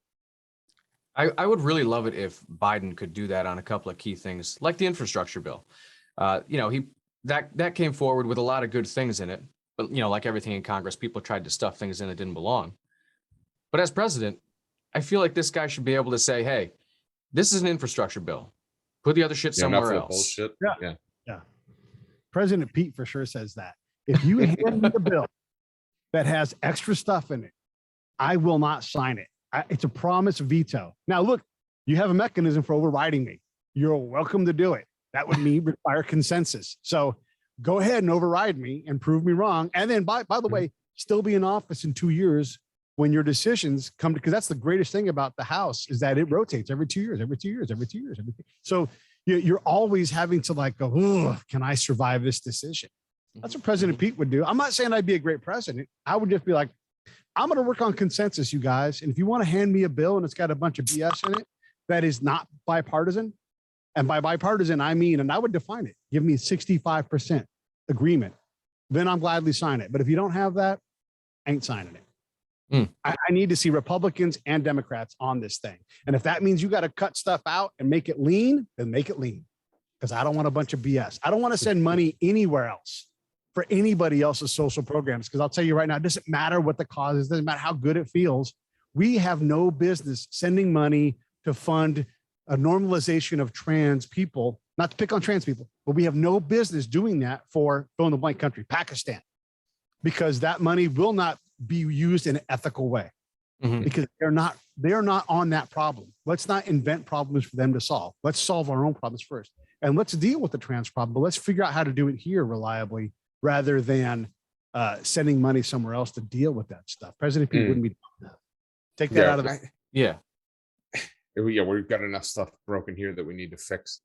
I would really love it if Biden could do that on a couple of key things, like the infrastructure bill. That came forward with a lot of good things in it. But, like everything in Congress, people tried to stuff things in that didn't belong. But as president, I feel like this guy should be able to say, hey, this is an infrastructure bill. Put the other shit somewhere else. Bullshit. Yeah. President Pete for sure says that. If you hand me a bill that has extra stuff in it, I will not sign it. It's a promise veto. Now, look, you have a mechanism for overriding me. You're welcome to do it. That would require consensus. So go ahead and override me and prove me wrong. And then, by the way, still be in office in 2 years when your decisions come to, because that's the greatest thing about the House is that it rotates every 2 years, every 2 years, every 2 years. So you're always having to like go, oh, can I survive this decision? That's what President Pete would do. I'm not saying I'd be a great president. I would just be like, I'm going to work on consensus, you guys. And if you want to hand me a bill and it's got a bunch of BS in it that is not bipartisan, and by bipartisan, I mean, and I would define it, give me 65% agreement, then I'll gladly sign it. But if you don't have that, I ain't signing it. I need to see Republicans and Democrats on this thing. And if that means you got to cut stuff out and make it lean, then make it lean. Because I don't want a bunch of BS. I don't want to send money anywhere else for anybody else's social programs. Because I'll tell you right now, it doesn't matter what the cause is, it doesn't matter how good it feels. We have no business sending money to fund a normalization of trans people, not to pick on trans people, but we have no business doing that for fill in the blank country, Pakistan, because that money will not be used in an ethical way. Because they're not on that problem. Let's not invent problems for them to solve. Let's solve our own problems first. And let's deal with the trans problem, but let's figure out how to do it here reliably rather than sending money somewhere else to deal with that stuff. President Pete wouldn't be doing that. Take that out of the Yeah, we've got enough stuff broken here that we need to fix.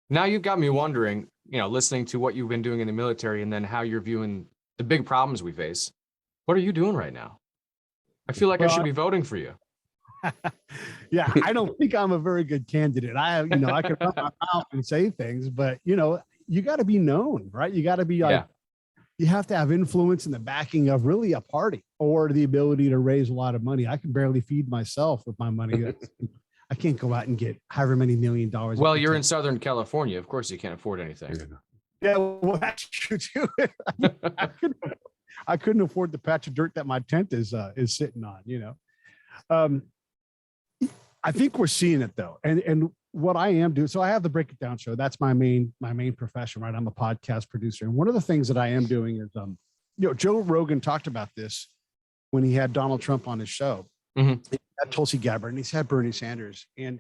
now you've got me wondering, listening to what you've been doing in the military and then how you're viewing the big problems we face. What are you doing right now? I feel like I should be voting for you. Yeah, I don't think I'm a very good candidate. I can run my mouth and say things, but you got to be known, right? You got to be like, you have to have influence in the backing of really a party or the ability to raise a lot of money. I can barely feed myself with my money. I can't go out and get however many $1 million. Well, you're in Southern California. Of course, you can't afford anything. Yeah, well, that's true too. I couldn't afford the patch of dirt that my tent is sitting on. I think we're seeing it though, and what I am doing. So I have the Break It Down show. That's my main profession, right? I'm a podcast producer, and one of the things that I am doing is, Joe Rogan talked about this when he had Donald Trump on his show. He had Tulsi Gabbard, and he's had Bernie Sanders, and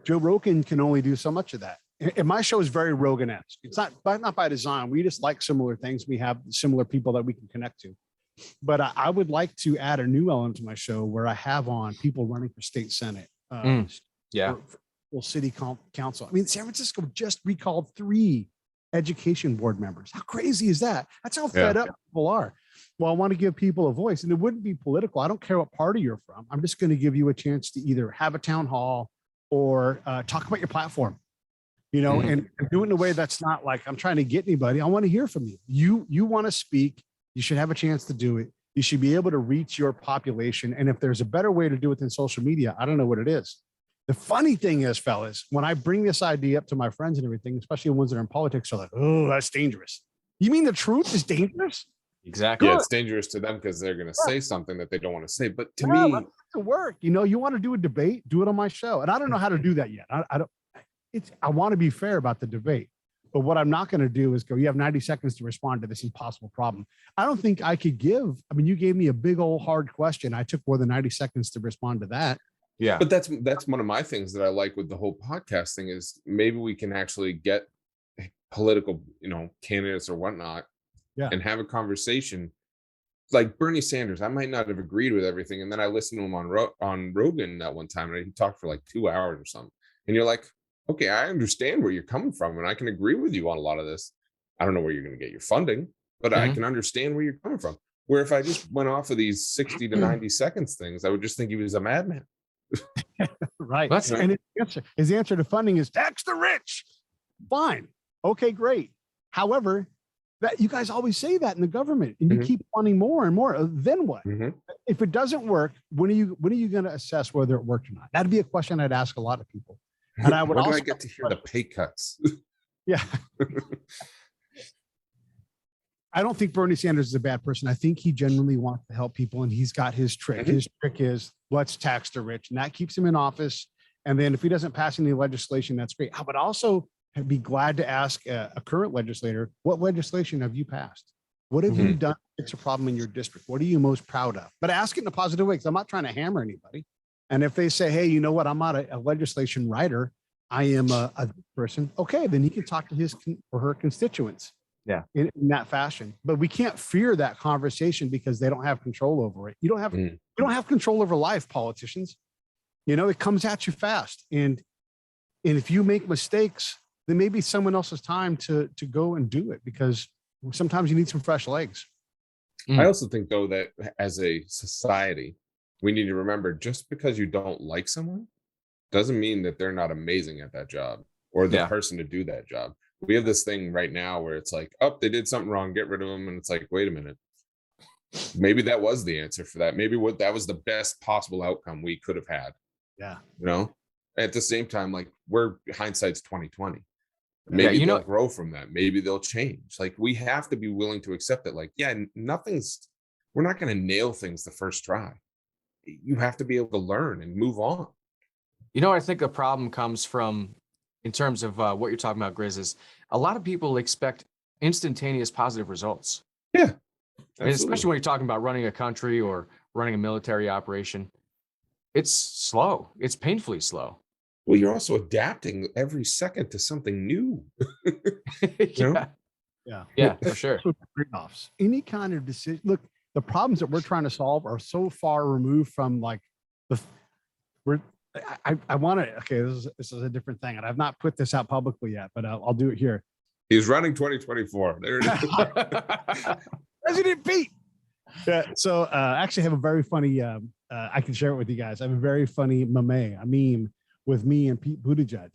Joe Rogan can only do so much of that. And my show is very Rogan-esque. It's not by design. We just like similar things. We have similar people that we can connect to. But I would like to add a new element to my show where I have on people running for state senate. For city council. I mean, San Francisco just recalled 3 education board members. How crazy is that? That's how fed up people are. Well, I want to give people a voice, and it wouldn't be political. I don't care what party you're from. I'm just going to give you a chance to either have a town hall or talk about your platform. And do it in a way that's not like I'm trying to get anybody. I want to hear from you. You want to speak. You should have a chance to do it. You should be able to reach your population. And if there's a better way to do it than social media, I don't know what it is. The funny thing is, fellas, when I bring this idea up to my friends and everything, especially the ones that are in politics, are like, oh, that's dangerous. You mean the truth is dangerous? Exactly. Yeah, it's dangerous to them because they're going to say something that they don't want to say. But to me, to work. You want to do a debate, do it on my show. And I don't know how to do that yet. I want to be fair about the debate, but what I'm not going to do is go, you have 90 seconds to respond to this impossible problem. I don't think I could you gave me a big old hard question. I took more than 90 seconds to respond to that. Yeah. But that's one of my things that I like with the whole podcast thing is maybe we can actually get political, candidates or whatnot and have a conversation. Like Bernie Sanders, I might not have agreed with everything. And then I listened to him on Rogan that one time, and he talked for like 2 hours or something. And you're like, okay, I understand where you're coming from, and I can agree with you on a lot of this. I don't know where you're going to get your funding, but I can understand where you're coming from. Where if I just went off of these 60 to 90 seconds things, I would just think he was a madman. Right. And his answer to funding is tax the rich. Fine. Okay, great. However, that you guys always say that in the government, and you keep wanting more and more. Then what? If it doesn't work, when are you going to assess whether it worked or not? That'd be a question I'd ask a lot of people. And I would Where do I get to hear the pay cuts? Yeah. I don't think Bernie Sanders is a bad person. I think he genuinely wants to help people, and he's got his trick. His trick is let's tax the rich, and that keeps him in office. And then if he doesn't pass any legislation, that's great. I would also be glad to ask a current legislator, what legislation have you passed? What have you done to fix a problem in your district? What are you most proud of? But ask it in a positive way, because I'm not trying to hammer anybody. And if they say, hey, you know what, I'm not a legislation writer, I am a person, okay, then he can talk to his or her constituents in that fashion. But we can't fear that conversation because they don't have control over it. You don't have control over life, politicians. It comes at you fast. And if you make mistakes, then maybe someone else's time to go and do it, because sometimes you need some fresh legs. I also think, though, that as a society, we need to remember, just because you don't like someone doesn't mean that they're not amazing at that job or the person to do that job. We have this thing right now where it's like, oh, they did something wrong, get rid of them. And it's like, wait a minute. maybe that was the answer for that. Maybe that was the best possible outcome we could have had. Yeah. You know, at the same time, like hindsight's 2020. Yeah, Maybe you know- they'll grow from that. Maybe they'll change. Like, we have to be willing to accept it. Like, yeah, we're not going to nail things the first try. You have to be able to learn and move on. You know, I think the problem comes from, in terms of what you're talking about, Grizz, is a lot of people expect instantaneous positive results. Yeah. I mean, especially when you're talking about running a country or running a military operation. It's slow. It's painfully slow. Well, you're also adapting every second to something new. Yeah. Yeah. Yeah, for sure. Trade-offs. Any kind of decision. Look, the problems that we're trying to solve are so far removed from like I want to. Okay, this is a different thing, and I've not put this out publicly yet, but I'll do it here. He's running 2024. There it is. President Pete. Yeah. So I actually have a very funny. I can share it with you guys. I have a very funny meme with me and Pete Buttigieg,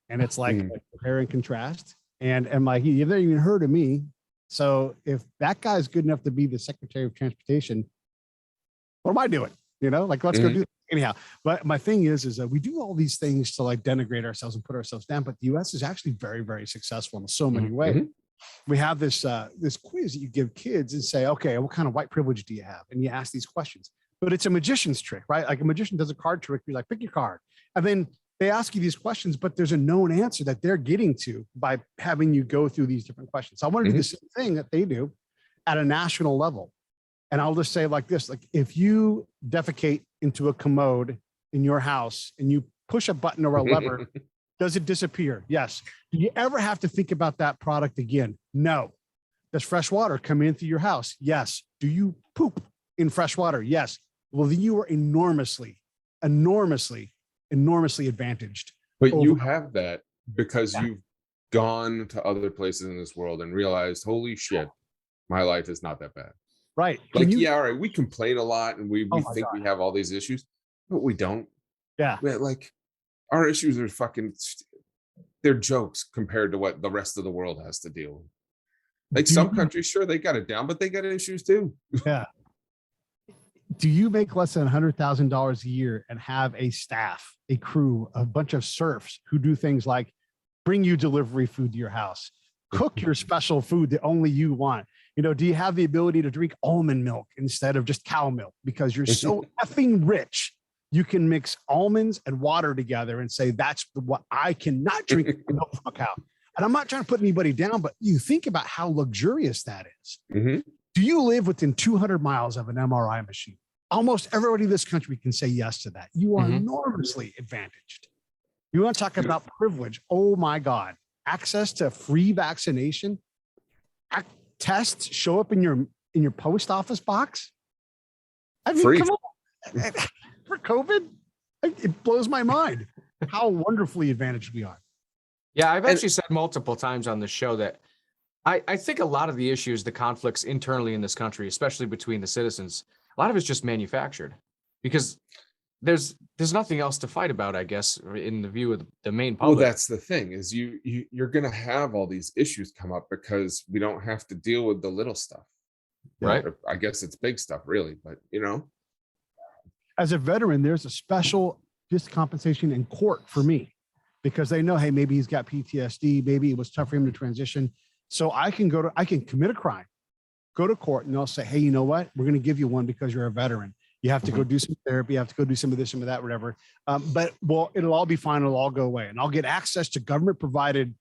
and it's like compare and contrast. And I'm like, you've never even heard of me. So if that guy's good enough to be the Secretary of Transportation, what am I doing? You know, like, let's go do it anyhow. But my thing is that we do all these things to like denigrate ourselves and put ourselves down. But the U.S. is actually very, very successful in so many ways. We have this quiz that you give kids and say, okay, what kind of white privilege do you have? And you ask these questions. But it's a magician's trick, right? Like a magician does a card trick. You're like, pick your card. And then they ask you these questions, but there's a known answer that they're getting to by having you go through these different questions. So I want to do the same thing that they do at a national level. And I'll just say like this, like if you defecate into a commode in your house and you push a button or a lever, does it disappear? Yes. Do you ever have to think about that product again? No. Does fresh water come in through your house? Yes. Do you poop in fresh water? Yes. Well, then you are enormously advantaged. But you have that because you've gone to other places in this world and realized, holy shit, my life is not that bad. Right. Like, yeah, all right, we complain a lot and we think we have all these issues, but we don't. Yeah. Like, our issues are they're jokes compared to what the rest of the world has to deal with. Like, some countries, sure, they got it down, but they got issues too. Yeah. Do you make less than $100,000 a year and have a staff, a crew, a bunch of serfs who do things like bring you delivery food to your house, cook your special food that only you want? You know, do you have the ability to drink almond milk instead of just cow milk because you're so effing rich? You can mix almonds and water together and say, that's what I cannot drink milk from a cow. And I'm not trying to put anybody down, but you think about how luxurious that is. Do you live within 200 miles of an MRI machine? Almost everybody in this country can say yes to that. You are enormously advantaged. You want to talk about privilege? Oh my God. Access to free vaccination, tests show up in your post office box. I mean, free. Come on. For COVID, it blows my mind how wonderfully advantaged we are. Yeah, I've actually said multiple times on the show that I think a lot of the issues, the conflicts internally in this country, especially between the citizens, a lot of it's just manufactured because there's nothing else to fight about, I guess, in the view of the main public. Well, that's the thing is you're going to have all these issues come up because we don't have to deal with the little stuff. Right. I guess it's big stuff really, but you know. As a veteran, there's a special discompensation in court for me because they know, hey, maybe he's got PTSD. Maybe it was tough for him to transition. So I can commit a crime, go to court, and they'll say, hey, you know what? We're going to give you one because you're a veteran. You have to go do some therapy. You have to go do some of this, some of that, whatever. But it'll all be fine. It'll all go away. And I'll get access to government provided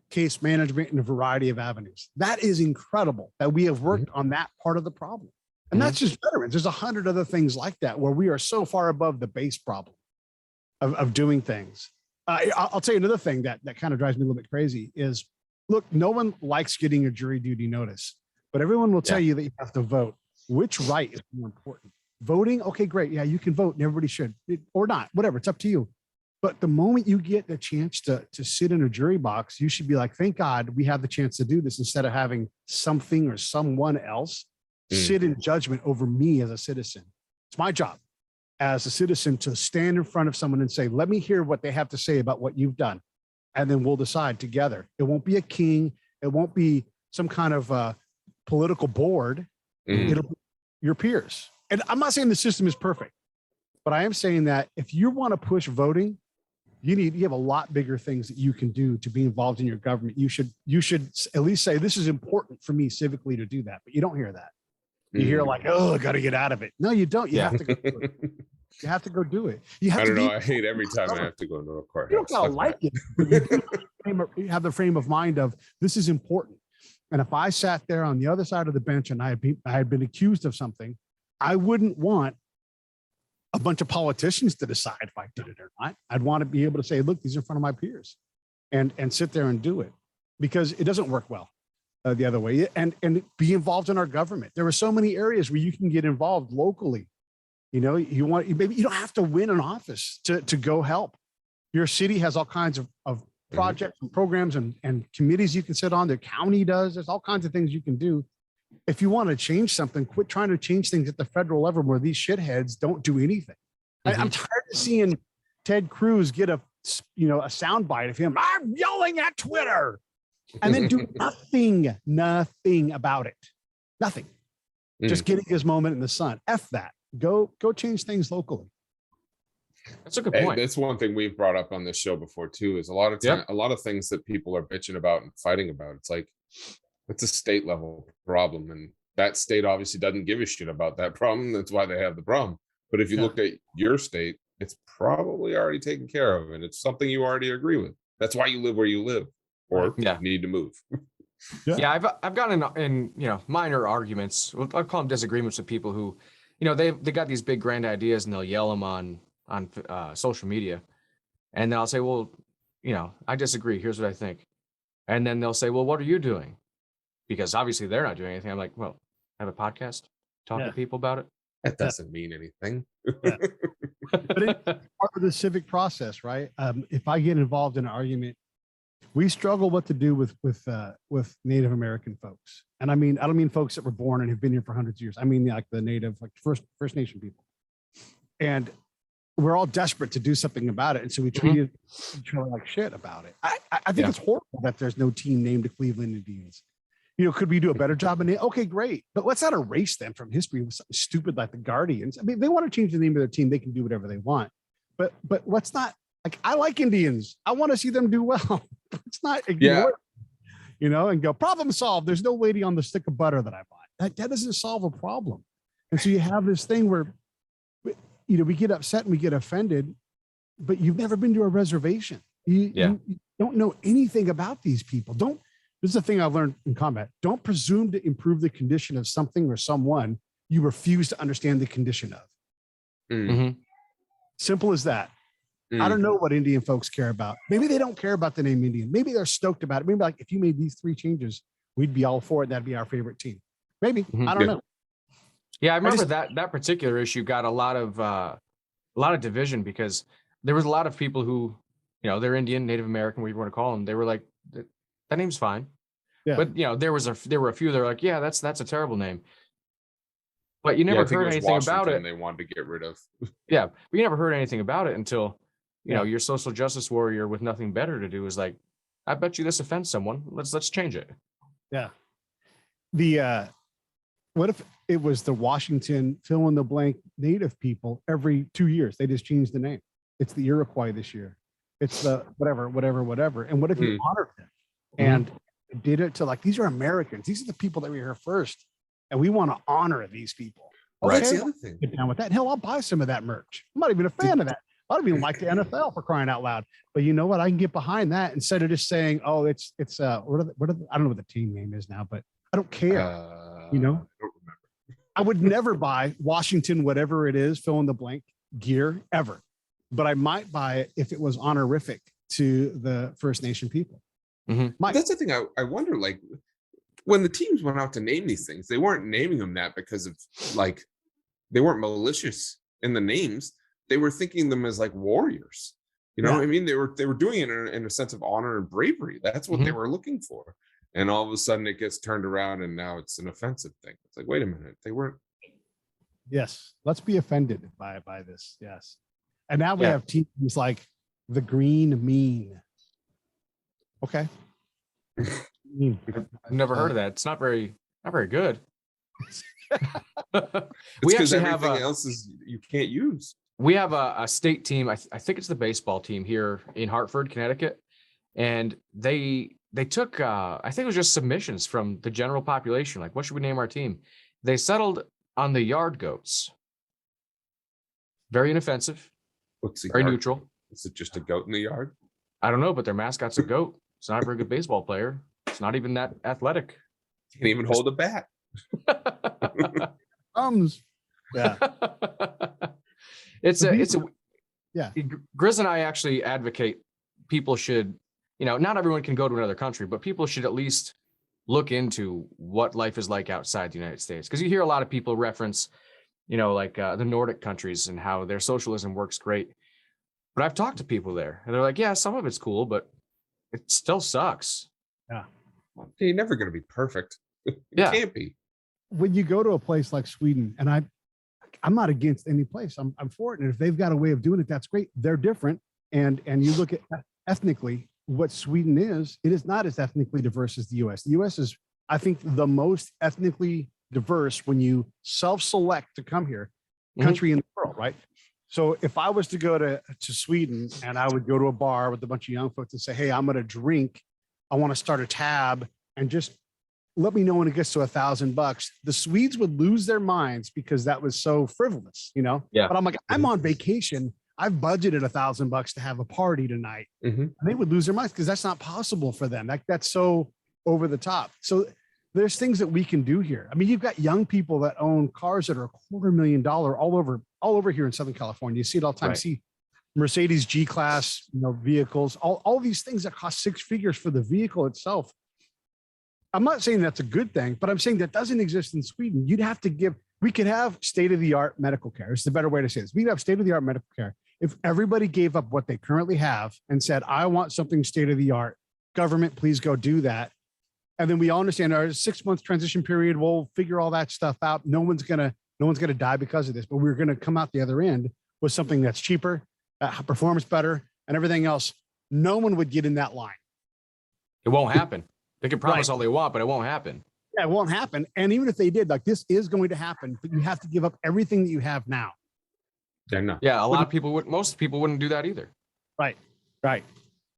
case management in a variety of avenues. That is incredible that we have worked on that part of the problem. And that's just veterans. There's 100 other things like that where we are so far above the base problem of doing things. I'll tell you another thing that kind of drives me a little bit crazy is, look, no one likes getting a jury duty notice, but everyone will tell you that you have to vote. Which right is more important? Voting? Okay, great. Yeah, you can vote and everybody should, or not, whatever. It's up to you. But the moment you get a chance to sit in a jury box, you should be like, thank God we have the chance to do this instead of having something or someone else sit in judgment over me as a citizen. It's my job as a citizen to stand in front of someone and say, let me hear what they have to say about what you've done. And then we'll decide together. It won't be a king. It won't be some kind of political board. It'll be your peers. And I'm not saying the system is perfect, but I am saying that if you want to push voting, you have a lot bigger things that you can do to be involved in your government. You should at least say, this is important for me civically to do that. But you don't hear that. You hear like, oh, I got to get out of it. No, you don't. You have to go do it. You have to go do it. You have I don't know. I hate every time I have to go into a courthouse. You don't gotta like it. But you have the frame of mind of this is important. And if I sat there on the other side of the bench and I had been accused of something, I wouldn't want a bunch of politicians to decide if I did it or not. I'd want to be able to say, look, these are in front of my peers, and sit there and do it, because it doesn't work well the other way. And be involved in our government. There are so many areas where you can get involved locally. Maybe you don't have to win an office to go help. Your city has all kinds of projects and programs and committees you can sit on. The county does. There's all kinds of things you can do. If you want to change something, quit trying to change things at the federal level where these shitheads don't do anything. I'm tired of seeing Ted Cruz get a soundbite of him. I'm yelling at Twitter, and then do nothing about it. Nothing. Just getting his moment in the sun. F that. Go change things locally. That's a good point. That's one thing we've brought up on this show before too, is a lot of time, a lot of things that people are bitching about and fighting about. It's like, it's a state level problem, and that state obviously doesn't give a shit about that problem. That's why they have the problem. But if you look at your state, it's probably already taken care of, and it's something you already agree with. That's why you live where you live, or need to move. I've gotten in minor arguments. I'll call them disagreements with people who, they got these big grand ideas and they'll yell them on social media, and then I'll say, well, I disagree. Here's what I think, and then they'll say, well, what are you doing? Because obviously they're not doing anything. I'm like, well, I have a podcast, talk to people about it. That doesn't mean anything. But it's part of the civic process, right? If I get involved in an argument, we struggle what to do with Native American folks. And I don't mean folks that were born and have been here for hundreds of years. I mean, like the Native, like First Nation people. And we're all desperate to do something about it. And so we treat each other like shit about it. I think it's horrible that there's no team named the Cleveland Indians. Could we do a better job in it? Okay, great. But let's not erase them from history with something stupid like the Guardians. I mean, they want to change the name of their team. They can do whatever they want. But let's not, like, I like Indians. I want to see them do well. Let's not ignore it, and go, problem solved. There's no lady on the stick of butter that I bought. That doesn't solve a problem. And so you have this thing where, we get upset and we get offended, but you've never been to a reservation. You don't know anything about these people. This is the thing I've learned in combat. Don't presume to improve the condition of something or someone you refuse to understand the condition of. Simple as that. I don't know what Indian folks care about. Maybe they don't care about the name Indian. Maybe they're stoked about it. Maybe like, if you made these 3 changes, we'd be all for it. That'd be our favorite team. Maybe. I don't know. Yeah, I remember that particular issue got a lot of division, because there was a lot of people who, they're Indian, Native American, whatever you want to call them. They were like, that name's fine. Yeah. But there were a few that were like, yeah, that's a terrible name. But you never heard anything about it. They wanted to get rid of. Yeah, but you never heard anything about it until your social justice warrior with nothing better to do is like, I bet you this offends someone. Let's change it. Yeah. What if it was the Washington fill in the blank Native people every 2 years? They just changed the name. It's the Iroquois this year. It's the whatever. And what if you honored them and did it to, like, these are Americans. These are the people that were here first, and we want to honor these people. Okay, that's the other thing. Get down with that. Hell, I'll buy some of that merch. I'm not even a fan of that. I don't even like the NFL, for crying out loud. But you know what? I can get behind that instead of just saying, "Oh, it's I don't know what the team name is now, but I don't care." I don't remember. I would never buy Washington, whatever it is, fill in the blank gear ever, but I might buy it if it was honorific to the First Nation people. That's the thing. I wonder, like, when the teams went out to name these things, they weren't naming them that because of, like, they weren't malicious in the names. They were thinking them as like warriors. You know what I mean? They were doing it in a sense of honor and bravery. That's what they were looking for. And all of a sudden it gets turned around and now it's an offensive thing. It's like, wait a minute, they weren't. Yes, let's be offended by this. Yes. And now we have teams like the Green Mean. Okay. I've never heard of that. It's not very good. We because actually have everything else is you can't use. we have a state team. I think it's the baseball team here in Hartford, Connecticut, and they took I think it was just submissions from the general population. Like, what should we name our team? They settled on the yard goats. Very inoffensive, What's the very yard? neutral. Is it just a goat in the yard? I don't know, but their mascot's a goat. It's not a very good baseball player. It's not even that athletic. Can't even hold a bat. Yeah. It's a Yeah. Grizz and I actually advocate people should, not everyone can go to another country, but people should at least look into what life is like outside the United States. Because you hear a lot of people reference, like the Nordic countries and how their socialism works great. But I've talked to people there and they're like, yeah, some of it's cool, but it still sucks. Yeah. You're never going to be perfect. You Yeah. can't be. When you go to a place like Sweden, and I'm not against any place. I'm for it. And if they've got a way of doing it, that's great. They're different. And you look at ethnically what Sweden is, it is not as ethnically diverse as the US. The US is, I think, the most ethnically diverse when you self-select to come here, country in the world, right? So if I was to go to Sweden and I would go to a bar with a bunch of young folks and say, hey, I'm going to drink, I want to start a tab, and just let me know when it gets to $1,000. The Swedes would lose their minds because that was so frivolous, Yeah. But I'm like, I'm on vacation. I've budgeted $1,000 to have a party tonight. And they would lose their minds because that's not possible for them. That's so over the top. So there's things that we can do here. I mean, you've got young people that own cars that are $250,000 all over here in Southern California. You see it all the time. Right. See Mercedes G-Class, vehicles, all these things that cost six figures for the vehicle itself. I'm not saying that's a good thing, but I'm saying that doesn't exist in Sweden. We could have state-of-the-art medical care. It's the better way to say this. We'd have state-of-the-art medical care. If everybody gave up what they currently have and said, I want something state-of-the-art, government, please go do that. And then we all understand our 6 month transition period. We'll figure all that stuff out. No one's gonna die because of this, but we're gonna come out the other end with something that's cheaper, performs better, and everything else. No one would get in that line. It won't happen. They can promise all they want, but it won't happen. Yeah, it won't happen. And even if they did, like, this is going to happen, but you have to give up everything that you have now. Yeah, most people wouldn't do that either. Right.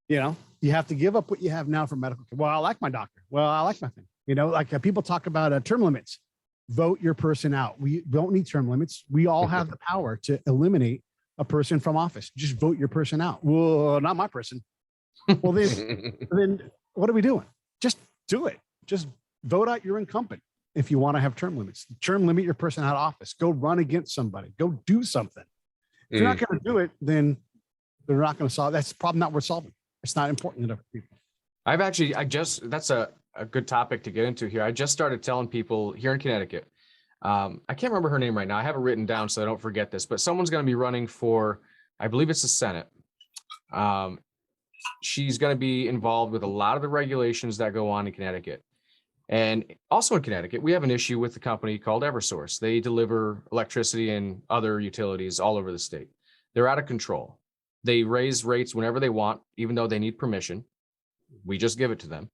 You have to give up what you have now for medical care. Well, I like my doctor. Well, I like my thing. Like people talk about term limits. Vote your person out. We don't need term limits. We all have the power to eliminate a person from office. Just vote your person out. Well, not my person. Well, then what are we doing? Just do it. Just vote out your incumbent if you want to have term limits. Term limit your person out of office. Go run against somebody. Go do something. If you're not going to do it, then they're not going to solve. That's the problem that we're solving. It's not important enough for people. That's a good topic to get into here. I just started telling people here in Connecticut. I can't remember her name right now. I have it written down so I don't forget this, but someone's going to be running for, I believe it's the Senate. She's going to be involved with a lot of the regulations that go on in Connecticut. And also in Connecticut, we have an issue with the company called Eversource. They deliver electricity and other utilities all over the state. They're out of control. They raise rates whenever they want, even though they need permission. We just give it to them.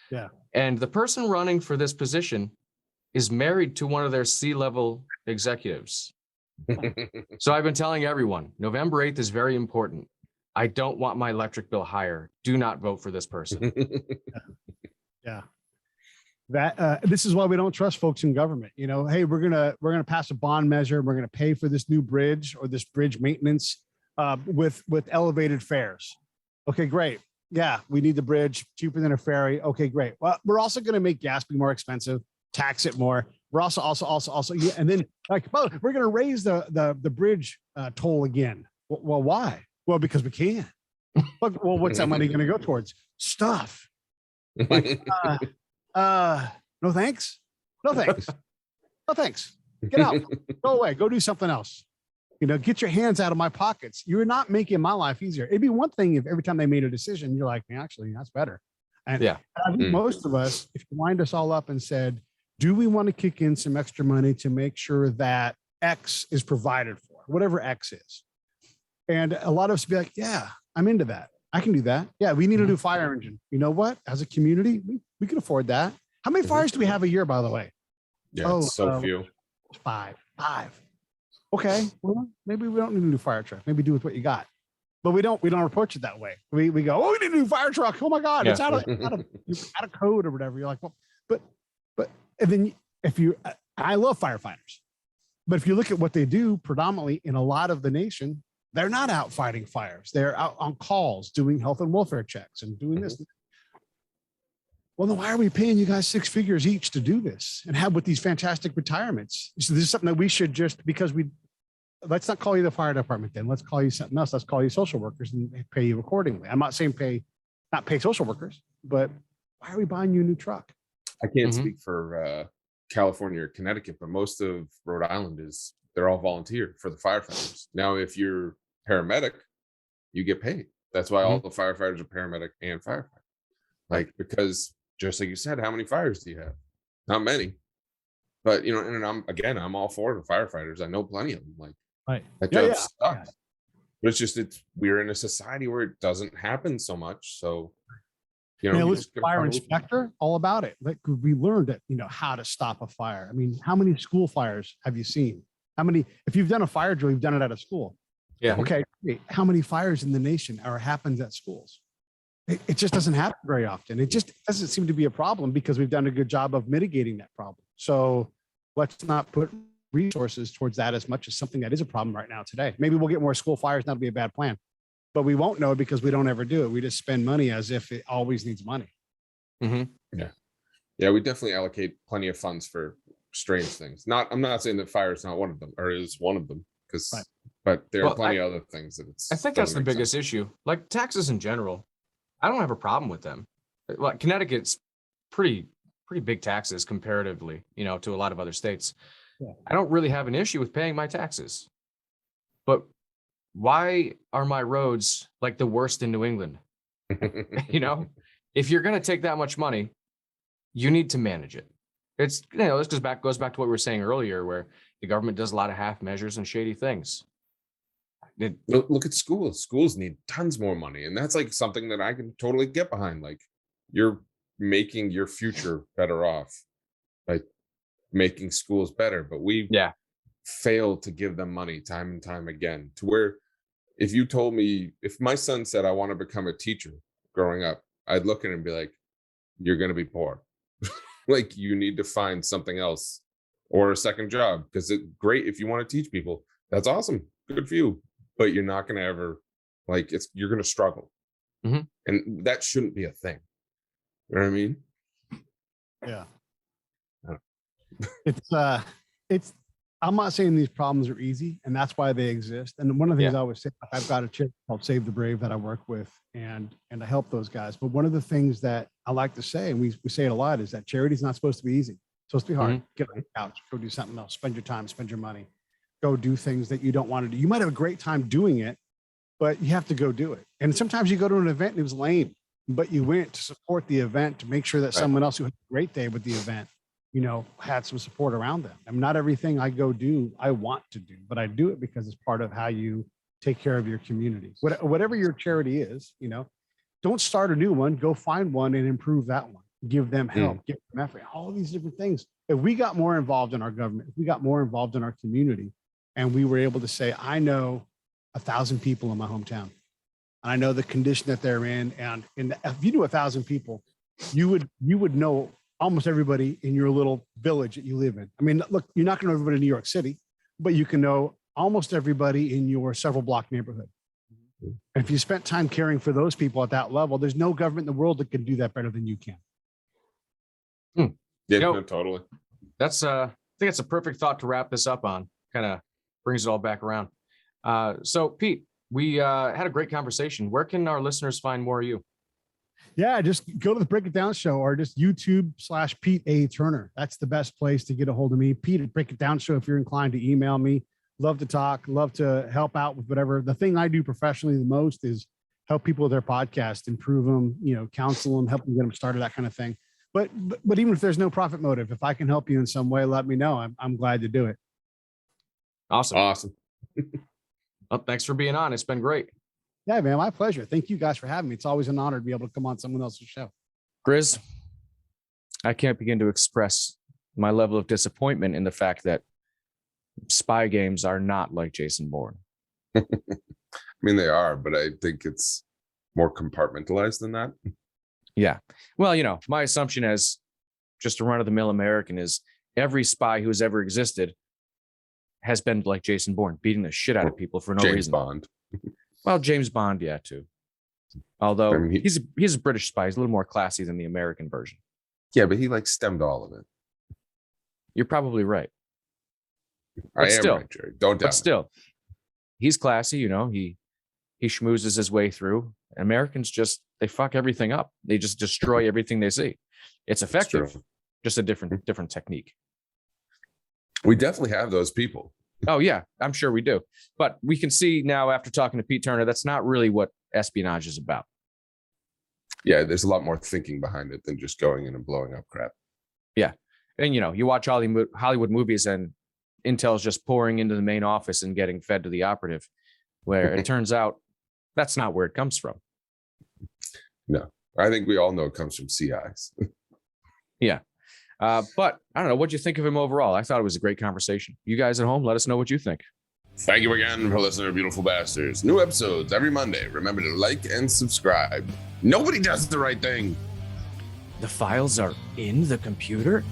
Yeah. And the person running for this position is married to one of their C-level executives. So I've been telling everyone, November 8th is very important. I don't want my electric bill higher. Do not vote for this person. Yeah. This is why we don't trust folks in government. Hey, we're gonna pass a bond measure. We're gonna pay for this new bridge or this bridge maintenance with elevated fares. Okay, great. Yeah, we need the bridge, cheaper than a ferry. Okay, great. Well, we're also gonna make gas be more expensive, tax it more. We're also, yeah, and then we're gonna raise the bridge toll again. Well, why? Well, because we can. Well, what's that money gonna go towards? Stuff. Like, no thanks. No thanks. No thanks. Get out. Go away. Go do something else. Get your hands out of my pockets. You're not making my life easier. It'd be one thing if every time they made a decision, you're like, actually, that's better. And yeah, I think most of us, if you lined us all up and said, do we want to kick in some extra money to make sure that X is provided for, whatever X is? And a lot of us would be like, yeah, I'm into that. I can do that. Yeah, we need a new fire engine. You know what? As a community, we can afford that. How many fires do we have a year, by the way? Yeah, it's so few. Five. Okay, well, maybe we don't need a new fire truck. Maybe do with what you got. But we don't approach it that way. We go, oh, we need a new fire truck. Oh my God, it's out of code or whatever. You're like, well, but and then I love firefighters, but if you look at what they do predominantly in a lot of the nation, they're not out fighting fires. They're out on calls doing health and welfare checks and doing this. Well, then why are we paying you guys 6 figures each to do this and have with these fantastic retirements? So this is something that we should just, because let's not call you the fire department then. Let's call you something else. Let's call you social workers and pay you accordingly. I'm not saying not pay social workers, but why are we buying you a new truck? I can't speak for California or Connecticut, but most of Rhode Island they're all volunteer for the firefighters. Now, if you're paramedic, you get paid. That's why all the firefighters are paramedic and firefighter. Like, because just like you said, how many fires do you have? Not many. But and I'm all for the firefighters. I know plenty of them. Like that job sucks. Yeah. But it's just we're in a society where it doesn't happen so much. So fire inspector, all about it. Like we learned it, how to stop a fire. I mean, how many school fires have you seen? If you've done a fire drill, you've done it at a school. Yeah. Okay. How many fires in the nation happens at schools? It just doesn't happen very often. It just doesn't seem to be a problem because we've done a good job of mitigating that problem. So let's not put resources towards that as much as something that is a problem right now today. Maybe we'll get more school fires. That'll be a bad plan, but we won't know because we don't ever do it. We just spend money as if it always needs money. Yeah. We definitely allocate plenty of funds for strange things. I'm not saying that fire is not one of them or is one of them but there are plenty of other things that I think that's the biggest issue. Like taxes in general. I don't have a problem with them. Like Connecticut's pretty big taxes comparatively, to a lot of other states. Yeah. I don't really have an issue with paying my taxes. But why are my roads like the worst in New England? If you're going to take that much money, you need to manage it. It's, this goes back to what we were saying earlier, where the government does a lot of half measures and shady things. Look at schools. Schools need tons more money. And that's like something that I can totally get behind. Like you're making your future better off by making schools better. But we fail to give them money time and time again, to where if my son said, I want to become a teacher growing up, I'd look at him and be like, you're going to be poor. Like you need to find something else or a second job, because it's great if you want to teach people. That's awesome. Good for you. But you're not going to ever you're going to struggle. And that shouldn't be a thing. You know what I mean? Yeah. I'm not saying these problems are easy, and that's why they exist. And one of the things I always say, I've got a charity called Save the Brave that I work with, and I help those guys. But one of the things that I like to say, and we say it a lot, is that charity is not supposed to be easy. It's supposed to be hard. Get on the couch, go do something else, spend your time, spend your money, go do things that you don't want to do. You might have a great time doing it, but you have to go do it. And sometimes you go to an event and it was lame, but you went to support the event, to make sure that someone else who had a great day with the event, had some support around them. I mean, not everything I go do, I want to do, but I do it because it's part of how you take care of your community. Whatever your charity is, don't start a new one, go find one and improve that one. Give them help, give them effort, all these different things. If we got more involved in our government, if we got more involved in our community, and we were able to say, I know 1,000 people in my hometown, and I know the condition that they're in. And if you knew 1,000 people, you would know almost everybody in your little village that you live in. I mean, look, you're not going to know everybody in New York City, but you can know almost everybody in your several block neighborhood. And if you spent time caring for those people at that level, there's no government in the world that can do that better than you can. Yeah, no, totally. I think that's a perfect thought to wrap this up on. Kind of brings it all back around. So Pete, we had a great conversation. Where can our listeners find more of you? Yeah, just go to the Break It Down show, or just YouTube/Pete A. Turner. That's the best place to get a hold of me. Pete at Break It Down show. If you're inclined to email me, love to talk, love to help out with whatever. The thing I do professionally the most is help people with their podcast, improve them, counsel them, help them get them started, that kind of thing. But even if there's no profit motive, if I can help you in some way, let me know. I'm glad to do it. Awesome. Well, thanks for being on. It's been great. Yeah, man, my pleasure. Thank you guys for having me. It's always an honor to be able to come on someone else's show. Grizz, I can't begin to express my level of disappointment in the fact that spy games are not like Jason Bourne. I mean, they are, but I think it's more compartmentalized than that. Yeah. Well, my assumption as just a run-of-the-mill American is every spy who's ever existed has been like Jason Bourne, beating the shit out of people for no James reason. Bond. Well, James Bond, yeah, too. Although I mean, he's a British spy. He's a little more classy than the American version. Yeah, but he stemmed all of it. You're probably right. I am still, right, Jerry. Don't doubt But still, he's classy. He schmoozes his way through. Americans they fuck everything up. They just destroy everything they see. It's effective, just a different technique. We definitely have those people. Oh yeah, I'm sure we do. But we can see now after talking to Pete Turner, that's not really what espionage is about. Yeah, there's a lot more thinking behind it than just going in and blowing up crap. Yeah. And, you watch Hollywood movies and intel's just pouring into the main office and getting fed to the operative, where it turns out that's not where it comes from. No, I think we all know it comes from CIs. Yeah. But I don't know. What'd you think of him overall? I thought it was a great conversation. You guys at home, let us know what you think. Thank you again for listening to Beautiful Bastards. New episodes every Monday. Remember to like and subscribe. Nobody does the right thing. The files are in the computer?